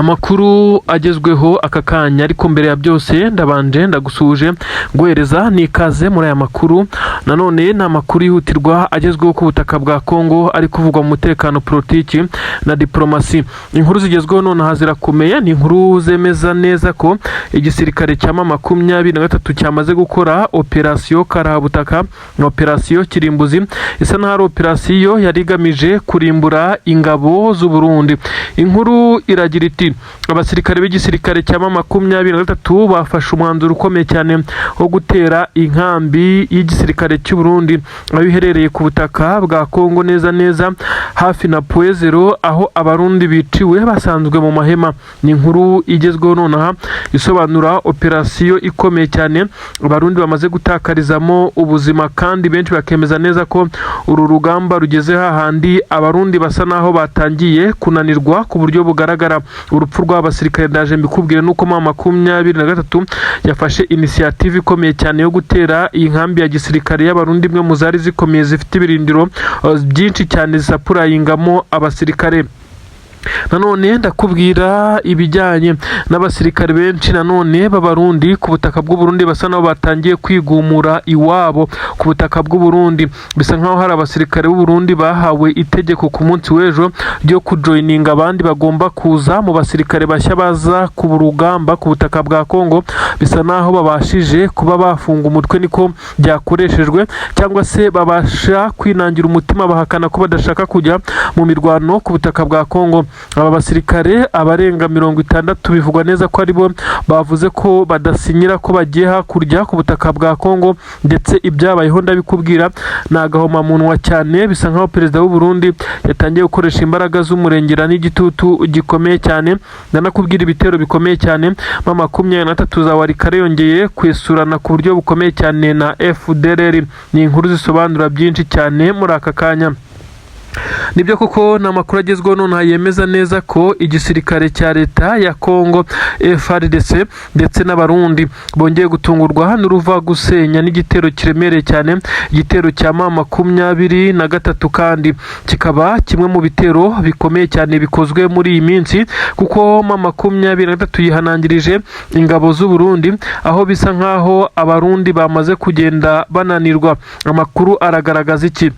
Namakuru agezweho aka kanya, ariko mbere ya byose ndabanje ndagusuje guhereza nikaze muri aya makuru. Nanone na makuru yihutirwa agezweho ku butaka bwa Kongo ari kuvugwa mu mutekano, politiki na diplomasi. Inkuru zigezweho none hazirakomeye, ni inkuru zemeza neza ko igisirikare cya 23 cyamaze gukora operation Karahabutaka na operation Kirimbuzi. Isa naho operation yari igamije kurimbura ingabo z'u Burundi. Inkuru iragira iti abasirikare b'igisirikare cya 23 bafashe umwanzuro ukomeye cyane wo gutera inkambi y'igisirikare cy'u Burundi aho iherereye ku butaka bwa Kongo neza hafi na Poezero, aho abarundi biciwe basanzwe mu mahema. Ni inkuru igezweho nonaha isobanura operation ikomeye cyane abarundi bamaze gutakarizamo ubuzima, kandi benshi bakemeza neza ko uru rugamba rugeze hahandi abarundi basa naho batangiye kunanirwa ku buryo bugaragara. Urupfu rw'abasirikare ndaje mbikubwire nuko 23 yafashe initiative ikomeye cyane yo gutera iyi nkambi ya gisirikare y'abarundi, imwe mu zari zikomeye zifite ibirindiro byinshi cyane zisapurayingamo abasirikare. Nanone ndakubwira ibijyanye n'abasirikare benshi nanone b'abarundi ku butaka bw'u Burundi basa naho batangiye kwigumura iwabo ku butaka bw'u Burundi. Bisa nkaho hari abasirikare b'u Burundi bahawe itegeko ku munsi w'ejo ryo kujoininga abandi bagomba kuza mu basirikare bashya baza ku rugamba ku butaka bwa Kongo. Bisa naho babashije kuba bafunga umutwe, niko byakoreshejwe, cyangwa se babasha kwinangira umutima bahakana ko badashaka kujya mu mirwano ku butaka bwa Kongo. Aba basirikare abarenga 60 bivugwa neza ko aribo bavuze ko badasinyira ko bagiye hakurya ku butaka bwa Kongo, ndetse ibyabayeho ndabikubwira nagahoma munwa cyane. Bisa nkaho perezida w'u Burundi yatangiye gukoresha imbaraga z'umurengera n'igitutu gikomeye cyane. Ndanakubwira ibitero bikomeye cyane 23 za warikare yongeye kwesurana ku buryo bukomeye cyane na FDLR. Ni inkuru zisobanura byinshi cyane muri aka kanya. Nibyo koko na makuru agezweho none yemeza neza ko igisirikare cya leta ya Kongo FARDC ndetse n'abarundi bongeye gutungurwa n'uruva gusenya n'igitero kiremereye cyane, igitero cya 23 kandi kikaba kimwe mu bitero bikomeye cyane bikozwe muri iyi minsi, kuko 23 yihanangirije ingabo z'u Burundi, aho bisa nkaho abarundi bamaze kugenda bananirwa. Amakuru aragaragaza iki?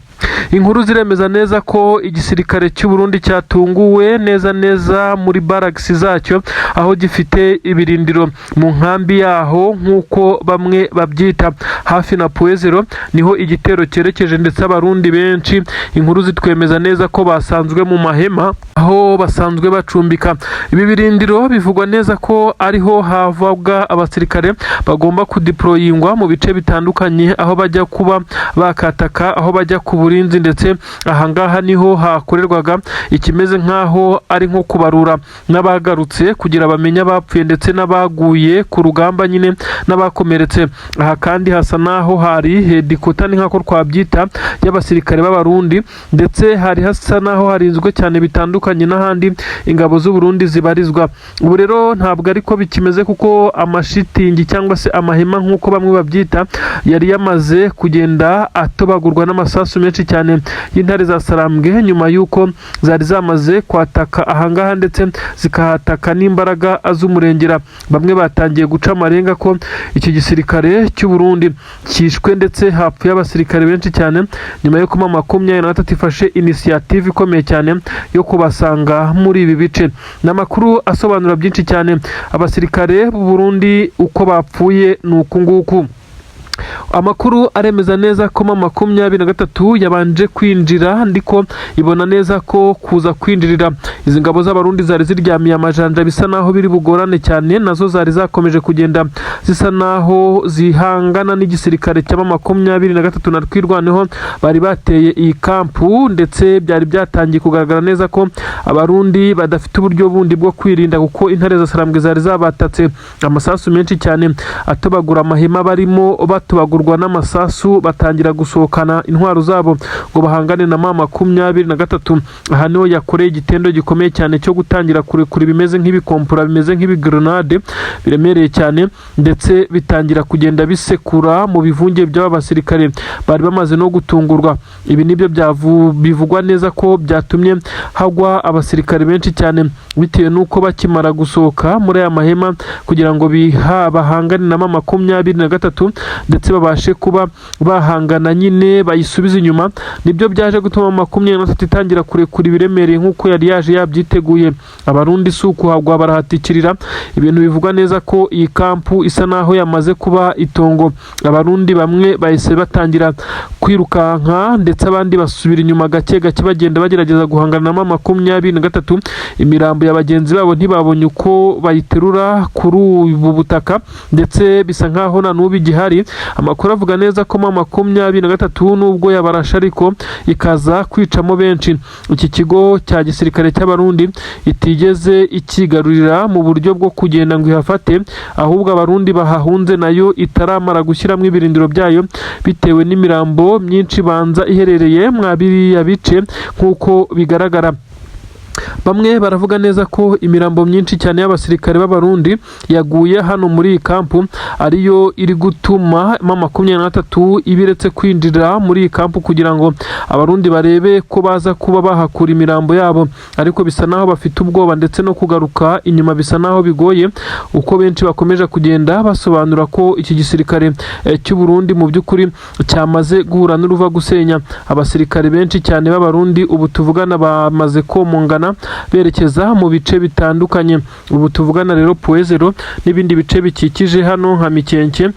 Inkuru ziremeza neza ko igisirikare cy'u Burundi cyatunguwe neza muri barracks zacyo, aho gifite ibirindiro mu nkambi yaho nk'uko bamwe babyita hafi na Poezero, niho igitero cyerekeje, ndetse abarundi benshi inkuru zitwemeza neza ko basanzwe mu mahema aho basanzwe bacumbika. Ibi birindiro bivugwa neza ko ariho havabwa abasirikare bagomba kudeployingwa mu bice bitandukanye, aho bajya kuba bakataka, aho bajya ku burinzi, ndetse ahangaha niho hakorerwaga ikimeze nkaho ari nko kubarura n'abagarutse kugira bamenye abapfuye ndetse n'abaguye ku rugamba nyine n'abakomeretse. Aha kandi hasa naho hari hedikota ni nkako twabyita y'abasirikare b'abarundi, ndetse hari hasa naho harinzwe cyane bitandukanye n'ahandi ingabo z'u Burundi zibarizwa. Ubu rero ntabwo ariko bikimeze, kuko amashitingi cyangwa se amahema nk'uko bamwe babyita yari yamaze kugenda atobagurwa n'amasasu menshi cyane y'intare za Sarambwe, nyuma yuko zari zamaze kwataka ahangaha ndetse zikahataka n'imbaraga z'umurengera. Bamwe batangiye guca amarenga ko iki gisirikare cy'u Burundi cyishwe, ndetse hapfuye abasirikare benshi cyane, nyuma yo kuma 23 ifashe initiative ikomeye cyane yo kubasanga muri ibi bice. N'amakuru asobanura byinshi cyane. Abasirikare b'u Burundi uko bapfuye nuku nguku. Amakuru aremeza neza ko 23 yabanje kwinjira, ndiko ibona neza ko kuza kwinjirira izi ngabo z'abarundi zari ziryamiye amajanja, bisa naho biri bugorane cyane. Nazo zari zakomeje kugenda zisa naho zihangana n'igisirikare cya 23 na twirwaneho bari bateye iyi kampu, ndetse byari byatangiye kugaragara neza ko abarundi badafite uburyo bundi bwo kwirinda, kuko intare za Sarambwe zari zabatatse amasasu menshi cyane atobagura amahema barimo batubagura batemagurwa n'amasasu batangira gusohokana intwaro zabo ngo bahangane na M23. aha niho yakoreye igitendo gikomeye cyane cyo gutangira kurekura bimeze nk'ibikompura bimeze nk'ibigrenade biremereye cyane, ndetse bitangira kugenda bisekura mu bivunge by'aba basirikare bari bamaze no gutungurwa. ibi nibyo bivugwa neza ko byatumye hagwa abasirikare benshi cyane bitewe nuko bakimara gusohoka muri aya mahema kugira ngo bahangane na M23 ndetse babashe kuba bahangana nyine bayisubize inyuma, nibyo byaje gutuma M23 itangira kurekura ibiremereye nk'uko yari yaje yabyiteguye. abarundi suku hagwa barahatikirira. ibintu bivugwa neza ko iyi kampu isa naho yamaze kuba itongo. abarundi bamwe bahise batangira kwirukanka ndetse abandi basubira inyuma gake gake bagenda bagerageza guhangana na M23. imirambo ya bagenzi babo ntibabonye uko bayiterura kuri ubu butaka ndetse bisa nkaho na n'ubu igihari. amakuru avuga neza ko M23 nubwo yabarasha ariko ikaza kwicamo benshi. iki kigo cya gisirikare cy'abarundi itigeze ikigarurira mu buryo bwo kugenda ngo ihafate, ahubwo abarundi bahahunze nayo itaramara gushyiramo ibirindiro byayo bitewe n'imirambo myinshi banza iherereye mwabiriya bice nk'uko bigaragara. bamwe baravuga neza ko imirambo myinshi cyane y'abasirikare b'abarundi yaguye hano muri iyi kampu ariyo iri gutuma M23 ibiretse kwinjira muri iyi kampu kugira ngo abarundi barebe ko baza kuba bahakura imirambo yabo, ariko bisa naho bafite ubwoba ndetse no kugaruka inyuma bisa naho bigoye, uko benshi bakomeje kugenda basobanura ko iki gisirikare cy'u Burundi mu by'ukuri cyamaze guhura n'uruva gusenya. abasirikare benshi cyane b'abarundi ubu tuvugana bamaze komongana berekeza mu bice bitandukanye. ubu tuvugana rero Puezero n'ibindi bice bikikije hano nka Mikenke,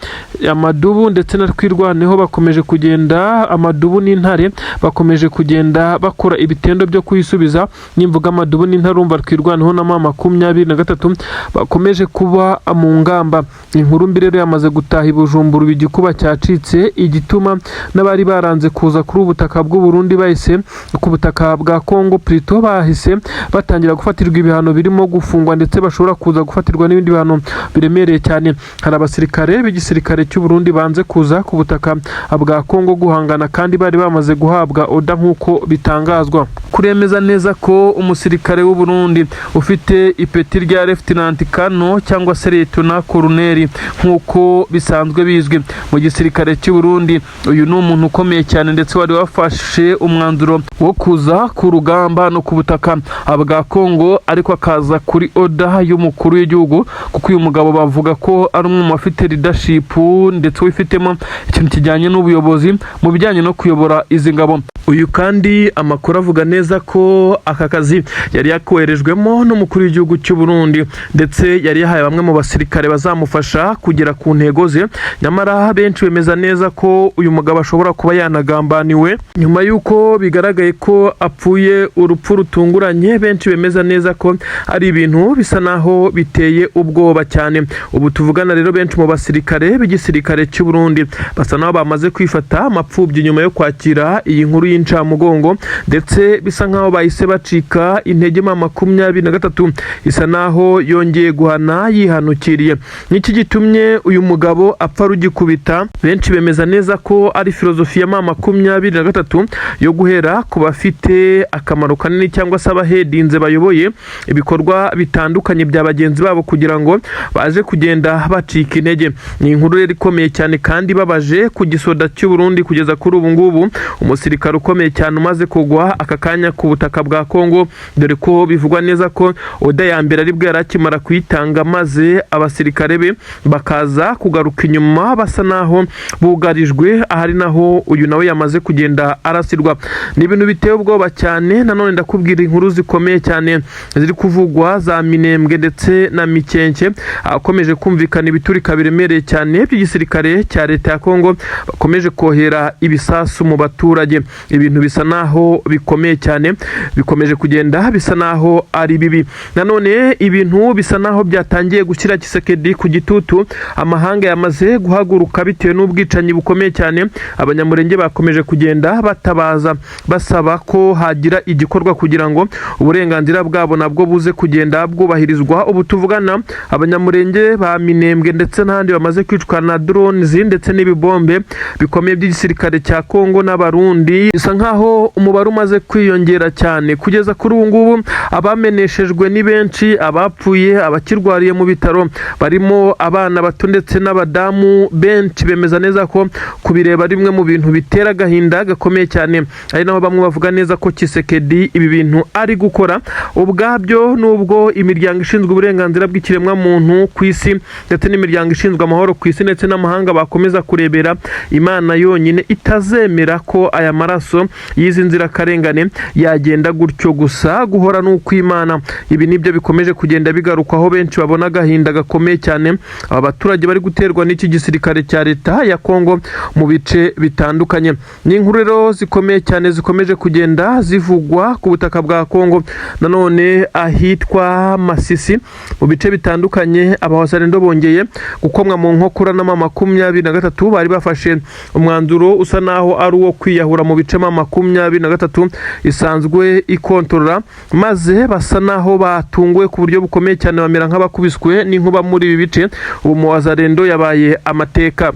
Amadubu ndetse na Twirwaneho bakomeje kugenda, Amadubu n'Intare bakomeje kugenda bakora ibitendo byo kwisubiza. nimvuga Amadubu n'Intare umva Twirwaneho na M23 bakomeje kuba mu ngamba. inkuru mbi rero yamaze gutaha i Bujumbura, igikuba cyacitse igituma n'abari baranze kuza kuri ubutaka bw'u Burundi bahise ku butaka bwa Kongo Plito bahise batangira gufatirwa ibihano birimo gufungwa ndetse bashobora kuza gufatirwa n'ibindi bihano biremereye cyane. hari abasirikare b'igisirikare cy'u Burundi banze kuza ku butaka bwa Kongo guhangana kandi bari bamaze guhabwa oda nk'uko bitangazwa. kuremeza neza ko umusirikare w'u Burundi ufite ipeti rya Lieutenant Kano cyangwa se Lieutenant Colonel nk'uko bisanzwe bizwi mu gisirikare cy'u Burundi, uyu ni umuntu ukomeye cyane ndetse wari wafashe umwanzuro wo kuza ku rugamba no ku butaka bwa Kongo, ariko akaza kuri oda y'umukuru w'igihugu kuko uyu mugabo bavuga ko ari umwe mu bafite leadership ndetse wifitemo ikintu kijyanye n'ubuyobozi mu bijyanye no kuyobora izi ngabo. uyu kandi amakuru avuga neza ko aka kazi yari yakoherejwemo n'umukuru w'igihugu cy'u Burundi ndetse yari yahaye bamwe mu basirikare bazamufasha kugera ku ntego ze, nyamara benshi bemeza neza ko uyu mugabo ashobora kuba yanagambaniwe nyuma y'uko bigaragaye ko apfuye urupfu rutunguranye. benshi bemeza neza ko ari ibintu bisa naho biteye ubwoba cyane. ubu tuvugana rero benshi mu basirikare b'igisirikare cy'u Burundi basa naho bamaze kwifata amapfubyi nyuma yo kwakira iyi nkuru y'incamugongo ndetse bisa nkaho bahise bacika intege. M23 isa naho yongeye guhana yihanukiriye. n'iki gitumye uyu mugabo apfa rugikubita? benshi bemeza neza ko ari filozofi ya M23 yo guhera ku bafite akamaro kanini cyangwa se abahedinze bayoboye ibikorwa bitandukanye bya bagenzi babo kugira ngo baje kugenda bacika intege. ni inkuru rero ikomeye cyane kandi babaje ku gisoda cy'u Burundi kugeza kuri ubu ngubu, umusirikare ukomeye cyane umaze kugwa aka kanya ku butaka bwa Kongo, dore ko bivugwa neza ko oda ya mbere aribwo yarakimara kuyitanga maze abasirikare be bakaza kugaruka inyuma basa naho bugarijwe, ahari naho uyu nawe yamaze kugenda arasirwa. ni ibintu biteye ubwoba cyane. nanone ndakubwira inkuru zikomeye cyane ziri kuvugwa za Minembwe ndetse na Mikenke, akomeje kumvikana ibiturika biremereye cyane by'igisirikare cya leta ya Kongo bakomeje kohera ibisasu mu baturage. ibintu bisa naho bikomeye cyane, bikomeje kugenda bisa naho ari bibi. Nanone ibintu bisa naho byatangiye gushyira Tshisekedi ku gitutu, amahanga yamaze guhaguruka bitewe n'ubwicanyi bukomeye cyane. Abanyamurenge bakomeje kugenda batabaza basaba ko hagira igikorwa kugira ngo uburenganzira bwabo nabwo buze kugenda bwubahirizwa. Ubu tuvugana abanyamurenge ba Minembwe ndetse n'ahandi bamaze kwicwa na drones ndetse n'ibibombe bikomeye by'igisirikare cya Kongo n'abarundi. Bisa nkaho umubare umaze kwiyongera cyane kugeza kuri ubu ngubu. Abameneshejwe ni benshi, abapfuye, abakirwariye mu bitaro barimo abana bato ndetse n'abadamu benshi. Bemeza neza ko kubireba rimwe mu bintu bitera agahinda gakomeye cyane, ari naho bamwe bavuga neza ko Tshisekedi ibi bintu ari gukora ubwabyo. Nubwo imiryango ishinzwe uburenganzira bw'ikiremwa muntu ku isi ndetse n'imiryango ishinzwe amahoro ku isi ndetse n'amahanga bakomeza kurebera, Imana yonyine itazemera ko aya maraso y'izi nzirakarengane yagenda gutyo gusa. Guhora n'ukw'Imana. Ibi nibyo bikomeje kugenda bigarukwaho, benshi babona agahinda gakomeye cyane aba baturage bari guterwa n'iki gisirikare cya leta ya Kongo mu bice bitandukanye. Ni inkuru rero zikomeye cyane zikomeje kugenda zivugwa ku butaka bwa Kongo. Nanone ahitwa Masisi mu bice bitandukanye, abahosarendo bongeye gukomwa mu nkokora na 23 bari bafashe umwanzuro usa naho ari uwo kwiyahura mu bice 23 isanzwe ikontorora, maze basa naho batunguwe ku buryo bukomeye cyane, bamera nk'abakubiswe n'inkuba muri ibi bice. Ubu mu wazarendo yabaye amateka.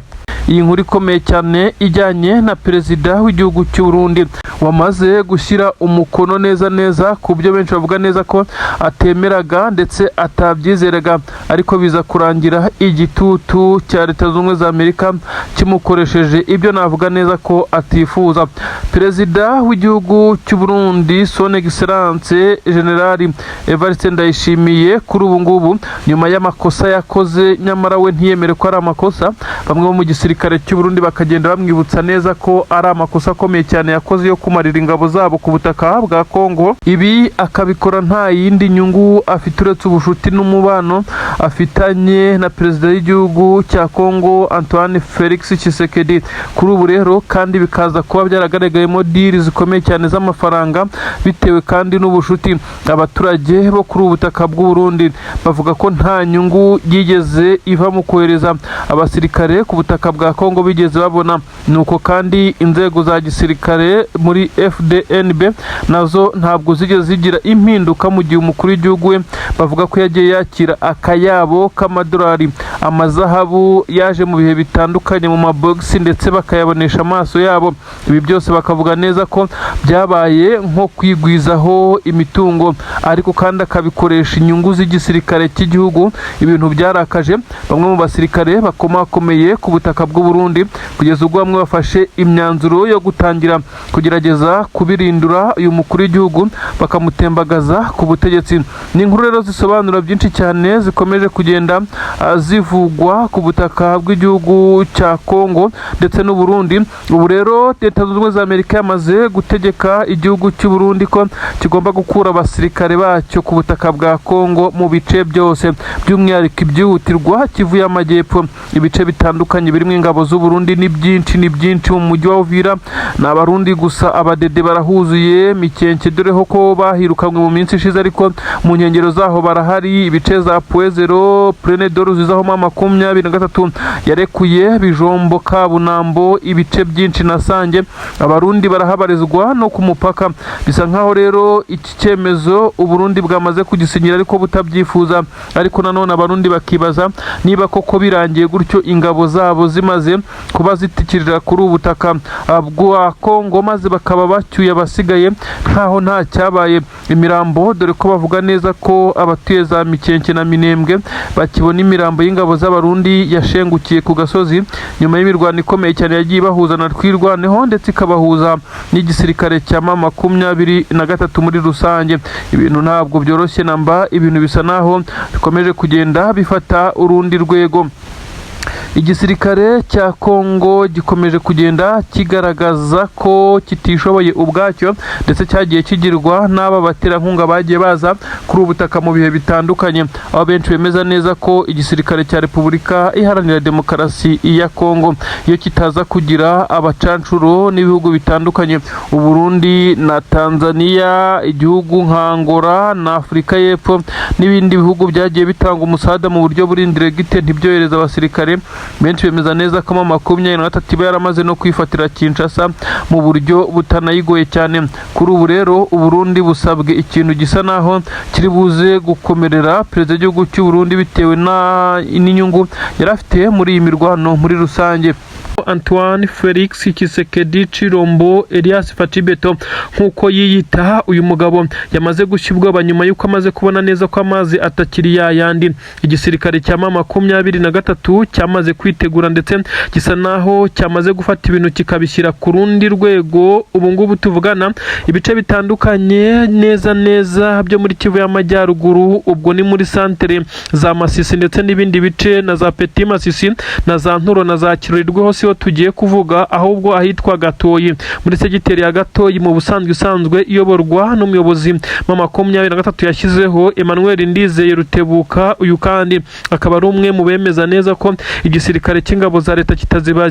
Iyi nkuru ikomeye cyane ijyanye na perezida w'igihugu cy'u Burundi wamaze gushyira umukono neza ku byo benshi bavuga neza ko atemeraga ndetse atabyizeraga, ariko biza kurangira igitutu cya Leta Zunze Ubumwe za Amerika kimukoresheje ibyo navuga neza ko atifuza. Perezida w'igihugu cy'u Burundi Son Excellence General Evariste Ndayishimiye kuri ubu ngubu, nyuma y'amakosa yakoze nyamara we ntiyemere ko ari amakosa, bamwe bo mu gisirikare cy'u Burundi bakagenda bamwibutsa neza ko ari amakosa akomeye cyane yakoze yo kumarira ingabo zabo ku butaka bwa Kongo. Ibi akabikora nta yindi nyungu afite uretse ubushuti n'umubano afitanye na perezida w'igihugu cya Kongo Antoine Felix Tshisekedi. Kuri ubu rero kandi bikaza kuba byaragaragayemo deal zikomeye cyane z'amafaranga bitewe kandi n'ubushuti. Abaturage bo kuri ubutaka bw'u Burundi bavuga ko nta nyungu yigeze iva mu kohereza abasirikare ku butaka bwa Kongo bigeze babona. Nuko kandi inzego za gisirikare muri FDNB nazo ntabwo zigeze zigira impinduka mu gihe umukuru w'igihugu we bavuga ko yagiye yakira akayabo k'amadolari, amazahabu yaje mu bihe bitandukanye mu mabogisi ndetse bakayabonesha amaso yabo. Ibi byose bakavuga neza ko byabaye nko kwigwizaho imitungo, ariko kandi akabikoresha inyungu z'igisirikare cy'igihugu. Ibintu byarakaje bamwe mu basirikare bakomakomeye ku butaka bw'u Burundi, kugeza ubwo bamwe bafashe imyanzuro yo gutangira kugerageza kubirindura uyu mukuru w'igihugu bakamutembagaza ku butegetsi. Ni inkuru rero zisobanura byinshi cyane zikomeje kugenda zivugwa ku butaka bw'igihugu cya Kongo ndetse n'u Burundi. Ubu rero Leta Zunze Ubumwe za Amerika yamaze gutegeka igihugu cy'u Burundi ko kigomba gukura abasirikare bacyo ku butaka bwa Kongo mu bice byose, by'umwihariko ibyihutirwa Kivu y'Amajyepfo. Ibice bitandukanye birimo ingabo z'u Burundi ni byinshi mu mujyi wa Uvira. Ni abarundi gusa, abadede barahuzuye Mikenke, doreho ko bahirukanywe mu minsi ishize, ariko mu nkengero zaho barahari. Ibice za Puezero Plene Doru zizaho 23 yarekuye Bijombo, Kabunambo, ibice byinshi na Sange. Abarundi barahabarizwa no ku mupaka. Bisa nkaho rero iki cyemezo u Burundi bwamaze kugisinyira ariko butabyifuza, ariko nanone abarundi bakibaza niba koko birangiye gutyo ingabo zabo zimaze kuba zitikirira kuri ubutaka bwa Kongo, maze bakaba bacyuye abasigaye nkaho nta cyabaye. Imirambo, dore ko bavuga neza ko abatuye za Mikenke na Minembwe bakibona imirambo y'ingabo z'abarundi yashengukiye ku gasozi nyuma y'imirwano ikomeye cyane yagiye bahuza na Twirwaneho ndetse ikabahuza n'igisirikare cya 23 muri rusange. Ibintu ntabwo byoroshye namba, ibintu bisa naho bikomeje kugenda bifata urundi rwego. igisirikare cya Kongo gikomeje kugenda kigaragaza ko kitishoboye ubwacyo ndetse cyagiye kigirwa n'aba baterankunga bagiye baza kuri ubutaka mu bihe bitandukanye, aho benshi bemeza neza ko igisirikare cya Repubulika Iharanira Demokarasi ya Kongo iyo kitaza kugira abacancuro n'ibihugu bitandukanye, Uburundi na Tanzania, igihugu nka Angola na Afurika y'Epfo n'ibindi bihugu byagiye bitanga umusada mu buryo buri indiregite ntibyohereza abasirikare. Benshi bemeza neza ko M23 iba yaramaze no kwifatira Kinshasa mu buryo butanayigoye cyane. Kuri ubu rero Uburundi busabwe ikintu gisa naho kiri buze gukomerera perezida w'igihugu cy'u Burundi bitewe n'inyungu yari afite muri iyi mirwano muri rusange. Antoine Felix Tshisekedi Chilombo Elias Fatibeto nkuko yiyita, uyu mugabo yamaze gushyibwa nyuma yuko amaze kubona neza ko amazi atakiri yayandi. Igisirikare cya M23 cyamaze kwitegura ndetse gisa naho cyamaze gufata ibintu kikabishyira ku rundi rwego. Ubu ngubu tuvugana ibice bitandukanye neza byo muri Kivu y'Amajyaruguru, ubwo ni muri santere za Masisi ndetse n'ibindi bice na za Petit Masisi na za Nturo na za Kirurirwe hose tugiye kuvuga, ahubwo ahitwa Gatoyi muri segiteri ya Gatoyi mu busanzwe isanzwe iyoborwa n'umuyobozi M23 yashyizeho Emmanuel Ndizeye Rutebuka. Uyu kandi akaba ari umwe mu bemeza neza ko igisirikare cy'ingabo za leta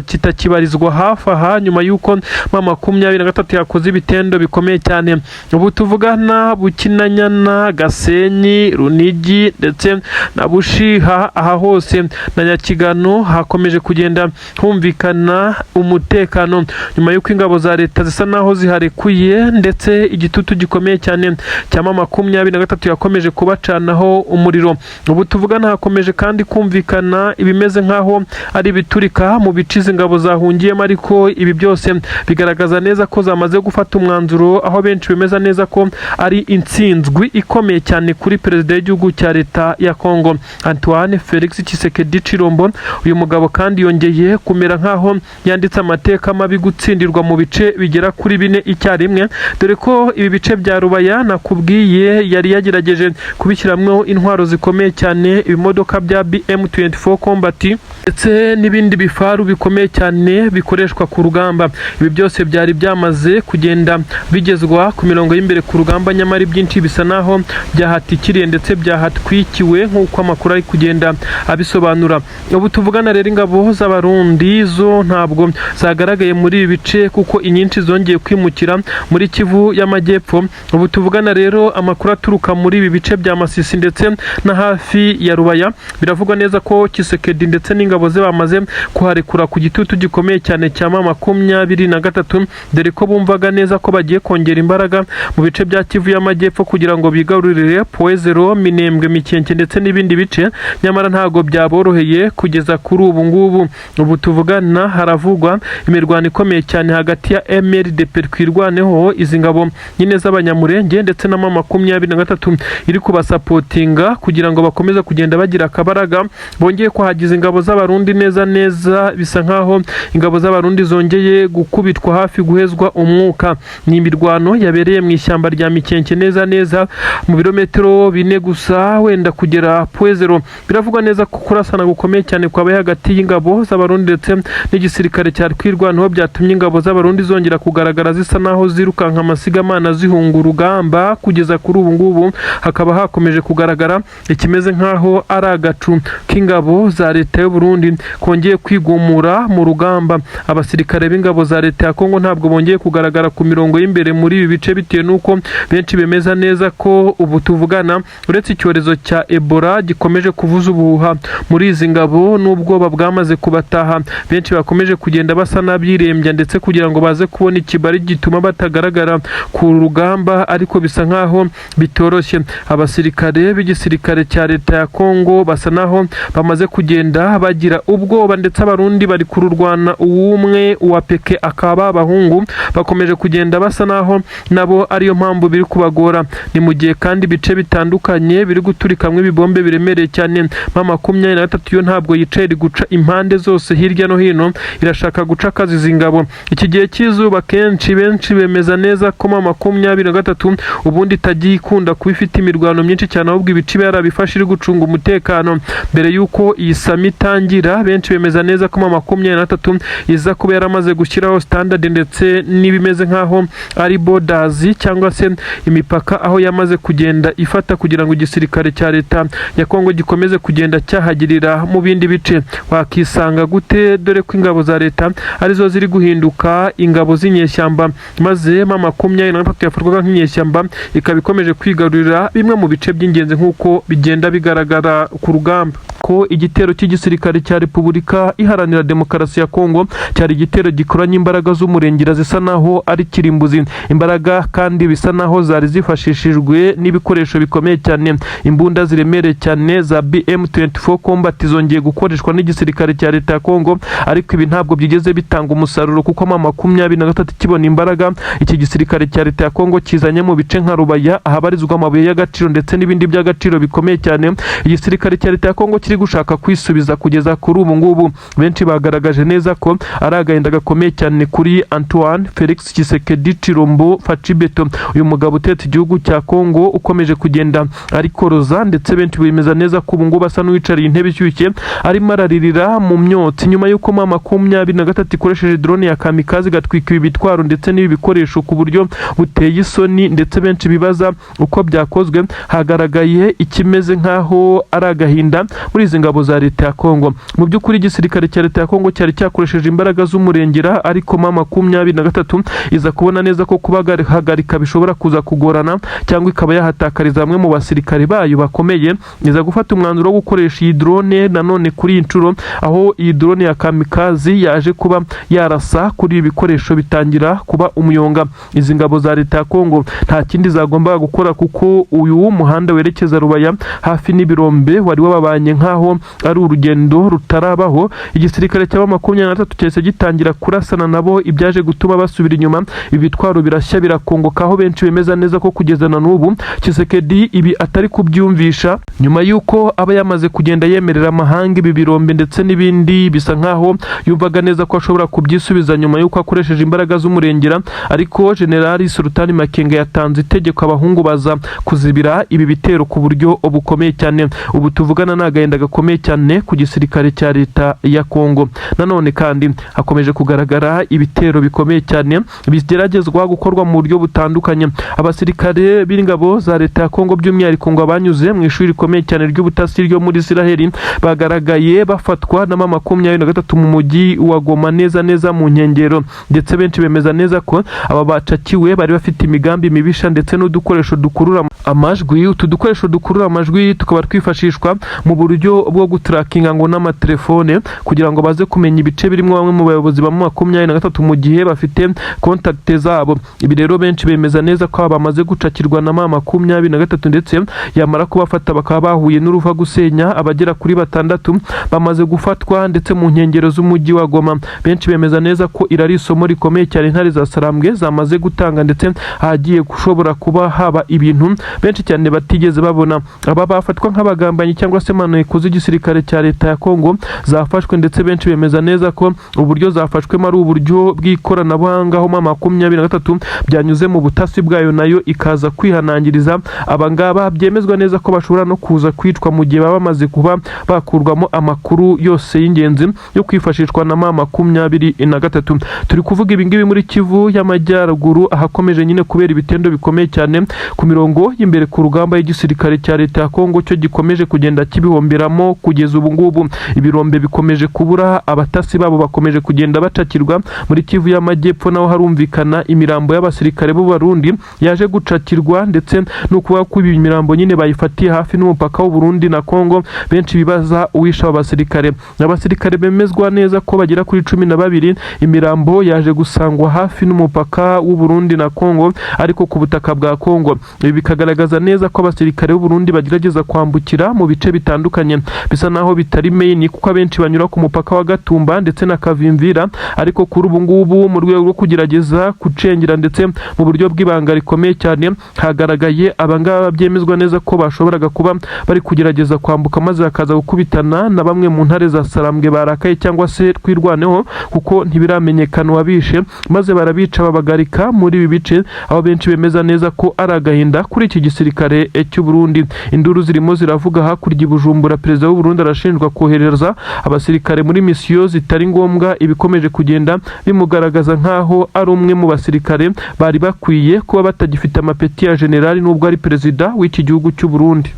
kitakibarizwa hafi aha nyuma yuko M23 yakoze ibitendo bikomeye cyane. Ubu tuvugana Bukinanyana, Gasenyi, Runigi ndetse na Bushiha, aha hose na Nyakigano hakomeje kugenda humvikana umutekano nyuma yuko ingabo za leta zisa naho ziharekuye ndetse igitutu gikomeye cyane cya M23 yakomeje kubacanaho umuriro. Ubu tuvugana hakomeje kandi kumvikana ibimeze nkaho ari biturika mu bicize ingabo zahungiyemo, ariko ibi byose bigaragaza neza ko zamaze gufata umwanzuro, aho benshi bemeza neza ko ari intsinzwi ikomeye cyane kuri perezida w'igihugu cya leta ya Kongo Antoine Felix Tshisekedi Chilombo. Uyu mugabo kandi yongeye kumera nkaho yanditse amateka mabi gutsindirwa mu bice bigera kuri 4 icyarimwe, dore ko ibi bice bya Rubaya nakubwiye yari yagerageje kubishyiramo intwaro zikomeye cyane, ibimodoka bya BM24 Combat ndetse n'ibindi bifaru bikomeye cyane bikoreshwa ku rugamba. Ibi byose byari byamaze kugenda bigezwa ku mirongo y'imbere ku rugamba, nyamara byinshi bisa naho byahatikiriye ndetse byahatwikiwe nk'uko amakuru ari kugenda abisobanura. Ubu tuvugana rero ingabo z'Abarundi zo ntabwo zagaragaye muri ibi bice kuko inyinshi zongeye kwimukira muri Kivu y'Amajyepfo. Ubu tuvugana rero amakuru aturuka muri ibi bice bya Masisi ndetse na hafi ya Rubaya biravugwa neza ko Tshisekedi ndetse n'ingabo ze bamaze kuharekura ku gitutu gikomeye cyane cya M23, dore ko bumvaga neza ko bagiye kongera imbaraga mu bice bya Kivu y'Amajyepfo kugira ngo bigarurire Poezero, Minembwe, Mikenke ndetse n'ibindi bice, nyamara ntago byaboroheye kugeza kuri ubu ngubu. Ubu tuvugana haravugwa imirwano ikomeye cyane hagati ya MLDP kwirwaneho izi ngabo nyine z'abanyamurenge ndetse na M23 iri kubasapotinga kugira ngo bakomeze kugenda bagira akabaraga. Bongeye kuhagiza ingabo z'Abarundi neza bisa nkaho ingabo z'Abarundi zongeye gukubitwa hafi guhezwa umwuka. Ni imirwano yabereye mu ishyamba rya Mikenke neza mu birometero 4 gusa wenda kugera Poezero. Biravugwa neza ko kurasana gukomeye cyane kwabaye hagati y'ingabo z'Abarundi ndetse n'igisirikare cya kwirwanaho byatumye ingabo z'Abarundi zongera kugaragara zisa naho zirukanka amasigamana zihunga urugamba. Kugeza kuri ubu ngubu hakaba hakomeje kugaragara ikimeze nkaho ari agacu k'ingabo za leta y'u Burundi kongeye kwigumura mu rugamba. Abasirikare b'ingabo za leta ya Kongo ntabwo bongeye kugaragara ku mirongo y'imbere muri ibi bice bitewe nuko benshi bemeza neza ko ubu tuvugana uretse icyorezo cya Ebola gikomeje kuvuza ubuhuha muri izi ngabo n'ubwoba bwamaze kubataha, benshi bakomeje kugenda basa n'abirembya ndetse kugira ngo baze kubona ikibari gituma batagaragara ku rugamba, ariko bisa nkaho bitoroshye. Abasirikare b'igisirikare cya leta ya Kongo basa naho bamaze kugenda bagira ubwoba ndetse Abarundi bari kururwana uwumwe wa peke akaba abahungu bakomeje kugenda basa naho nabo ariyo mpamvu biri kubagora. Ni mu gihe kandi bice bitandukanye biri guturikamwe ibibombe biremereye cyane M23 yo ntabwo yicaye guca impande zose hirya no hino y'umutekano irashaka gucakaza izi ngabo. Iki gihe cy'izuba kenshi benshi bemeza neza ko M23 ubundi itagiye ikunda kuba ifite imirwano myinshi cyane, ahubwo ibice yarabifashe iri gucunga umutekano. Mbere y'uko iyi sami itangira, benshi bemeza neza ko M23 iza kuba yaramaze gushyiraho standard ndetse n'ibimeze nkaho ari borders cyangwa se imipaka, aho yamaze kugenda ifata kugira ngo igisirikare cya leta ya Kongo gikomeze kugenda cyahagirira mu bindi bice. Wakisanga gute dore ko ingabo za leta arizo ziri guhinduka ingabo z'inyeshyamba, maze M23 yafatwaga nk'inyeshyamba ikaba ikomeje kwigarurira bimwe mu bice by'ingenzi nk'uko bigenda bigaragara ku rugamba. Ko igitero cy'igisirikare cya Repubulika Iharanira Demokarasi ya Kongo cyari igitero gikoranye imbaraga z'umurengera zisa naho ari kirimbuzi, imbaraga kandi bisa naho zari zifashishijwe n'ibikoresho bikomeye cyane. Imbunda ziremereye cyane za BM24 Combat zongeye gukoreshwa n'igisirikare cya leta ya Kongo, ariko ibi ntabwo byigeze bitanga umusaruro kuko M23 kibona imbaraga iki gisirikare cya leta ya Kongo kizanye mu bice nka Rubaya ahabarizwa amabuye y'agaciro ndetse n'ibindi by'agaciro bikomeye cyane. Igisirikare cya leta ya Kongo kiri gushaka kwisubiza kugeza kuri ubu ngubu. Benshi bagaragaje neza ko ari agahinda gakomeye cyane kuri Antoine Felix Tshisekedi Chilombo Fachibeto, uyu mugabo utetse igihugu cya Kongo ukomeje kugenda arikoroza, ndetse benshi bemeza neza ko ubu ngubu asa n'uwicariye intebe ishyushye arimo araririra mu myotsi nyuma y'uko M23 ikoresheje drone ya kamikaze igatwika ibi bitwaro ndetse n'ibi bikoresho ku buryo buteye isoni, ndetse benshi bibaza uko byakozwe. Hagaragaye ikimeze nkaho ari agahinda muri izi ngabo za leta ya Kongo. Mu by'ukuri igisirikare cya leta ya Kongo cyari cyakoresheje imbaraga z'umurengera, ariko M23 iza kubona neza ko kubahagarika bishobora kuza kugorana cyangwa ikaba yahatakariza bamwe mu basirikare bayo bakomeye. Iza gufata umwanzuro wo gukoresha iyi drone nanone kuri iyi nshuro, aho iyi drone ya kamikaze yaje kuba yarasa kuri ibi bikoresho bitangira kuba umuyonga. Izi ngabo za leta ya Kongo nta kindi zagombaga gukora kuko uyu muhanda werekeza Rubaya hafi n'ibirombe wari wababanye nkaho ari urugendo rutarabaho. Igisirikare cya M23 cyese gitangira kurasana nabo, ibyaje gutuma basubira inyuma. Ibitwaro birashya birakongoka, aho benshi bemeza neza ko kugeza na n'ubu Tshisekedi ibi atari kubyumvisha, nyuma y'uko aba yamaze kugenda yemerera amahanga ibi birombe ndetse n'ibindi bisa nkaho yumvaga neza ko ashobora kubyisubiza nyuma y'uko akoresheje imbaraga z'umurengera. Ariko General Sultani Makenga yatanze itegeko abahungu baza kuzibira ibi bitero ku buryo bukomeye cyane. Ubu tuvugana n'agahinda gakomeye cyane ku gisirikare cya leta ya Kongo. Nanone kandi hakomeje kugaragara ibitero bikomeye cyane bigeragezwa gukorwa mu buryo butandukanye. Abasirikare b'ingabo za leta ya Kongo by'umwihariko ngo abanyuze mu ishuri rikomeye cyane ry'ubutasi ryo muri Israel bagaragaye bafatwa na M23 mu mujyi wa Goma neza mu nkengero, ndetse benshi bemeza neza ko aba bacakiwe bari bafite imigambi mibisha ndetse n'udukoresho dukurura amajwi. Utu dukoresho dukurura amajwi tukaba twifashishwa mu buryo bwo gutrackinga ngo n'amatelefone kugira ngo baze kumenya ibice birimo bamwe mu bayobozi ba M23 mu gihe bafite contact zabo. Ibi rero benshi bemeza neza ko bamaze gucakirwa na M23 ndetse yamara kubafata bakaba bahuye n'uruva gusenya. Abagera kuri 6 bamaze gufatwa ndetse mu nkengero z'umujyi wa Goma. Benshi bemeza neza ko irari isomo rikomeye cyane intare za Sarambwe zamaze gutanga, ndetse hagiye gushobora kuba haba ibintu benshi cyane batigeze babona. Aba bafatwa nk'abagambanyi cyangwa se maneko z'igisirikare cya leta ya Kongo zafashwe, ndetse benshi bemeza neza ko uburyo zafashwemo ari uburyo bw'ikoranabuhanga, aho M23 byanyuze mu butasi bwayo nayo ikaza kwihanangiriza abangaba. Byemezwa neza ko bashobora no kuza kwicwa mu gihe baba bamaze kuba bakurwamo amakuru yose y'ingenzi yo kwifashishwa na M23. Turi kuvuga ibi ngibi muri Kivu y'Amajyaruguru ahakomeje nyine kubera ibitendo bikomeye cyane ku mirongo y'imbere ku rugamba y'igisirikare cya leta ya Kongo cyo gikomeje kugenda kibihomberamo kugeza ubu ngubu. Ibirombe bikomeje kubura, abatasi babo bakomeje kugenda bacakirwa. Muri Kivu y'Amajyepfo naho harumvikana imirambo y'abasirikare b'u Burundi yaje gucakirwa, ndetse no kuba ko ibi mirambo nyine bayifatiye hafi n'umupaka w'u Burundi na Kongo. Benshi bibaza uwisha abasirikare bemezwa neza ko bagera kuri 12 imirambo yaje gusangwa hafi n'umupaka w'u Burundi na Kongo, ariko ku butaka bwa Kongo. Ibi bikagaragara bigaragaza neza ko abasirikare b'u Burundi bagerageza kwambukira mu bice bitandukanye bisa naho bitari main kuko abenshi banyura ku mupaka wa Gatumba ndetse na Kavimvira, ariko kuri ubu ngubu mu rwego rwo kugerageza kucengera ndetse mu buryo bw'ibanga rikomeye cyane hagaragaye abangaba byemezwa neza ko bashoboraga kuba bari kugerageza kwambuka maze hakaza gukubitana na bamwe mu ntare za Sarambwe barakaye cyangwa se twirwaneho kuko ntibiramenyekana wabishe, maze barabica babagarika muri ibi bice, aho benshi bemeza neza ko ari agahinda kuri iki gisirikare cy'u Burundi. Induru zirimo ziravuga hakurya i Bujumbura, perezida w'u Burundi arashinjwa kohereza abasirikare muri misiyo zitari ngombwa, ibikomeje kugenda bimugaragaza nkaho ari umwe mu basirikare bari bakwiye kuba batagifite amapeti ya generali nubwo ari perezida w'iki gihugu cy'u Burundi.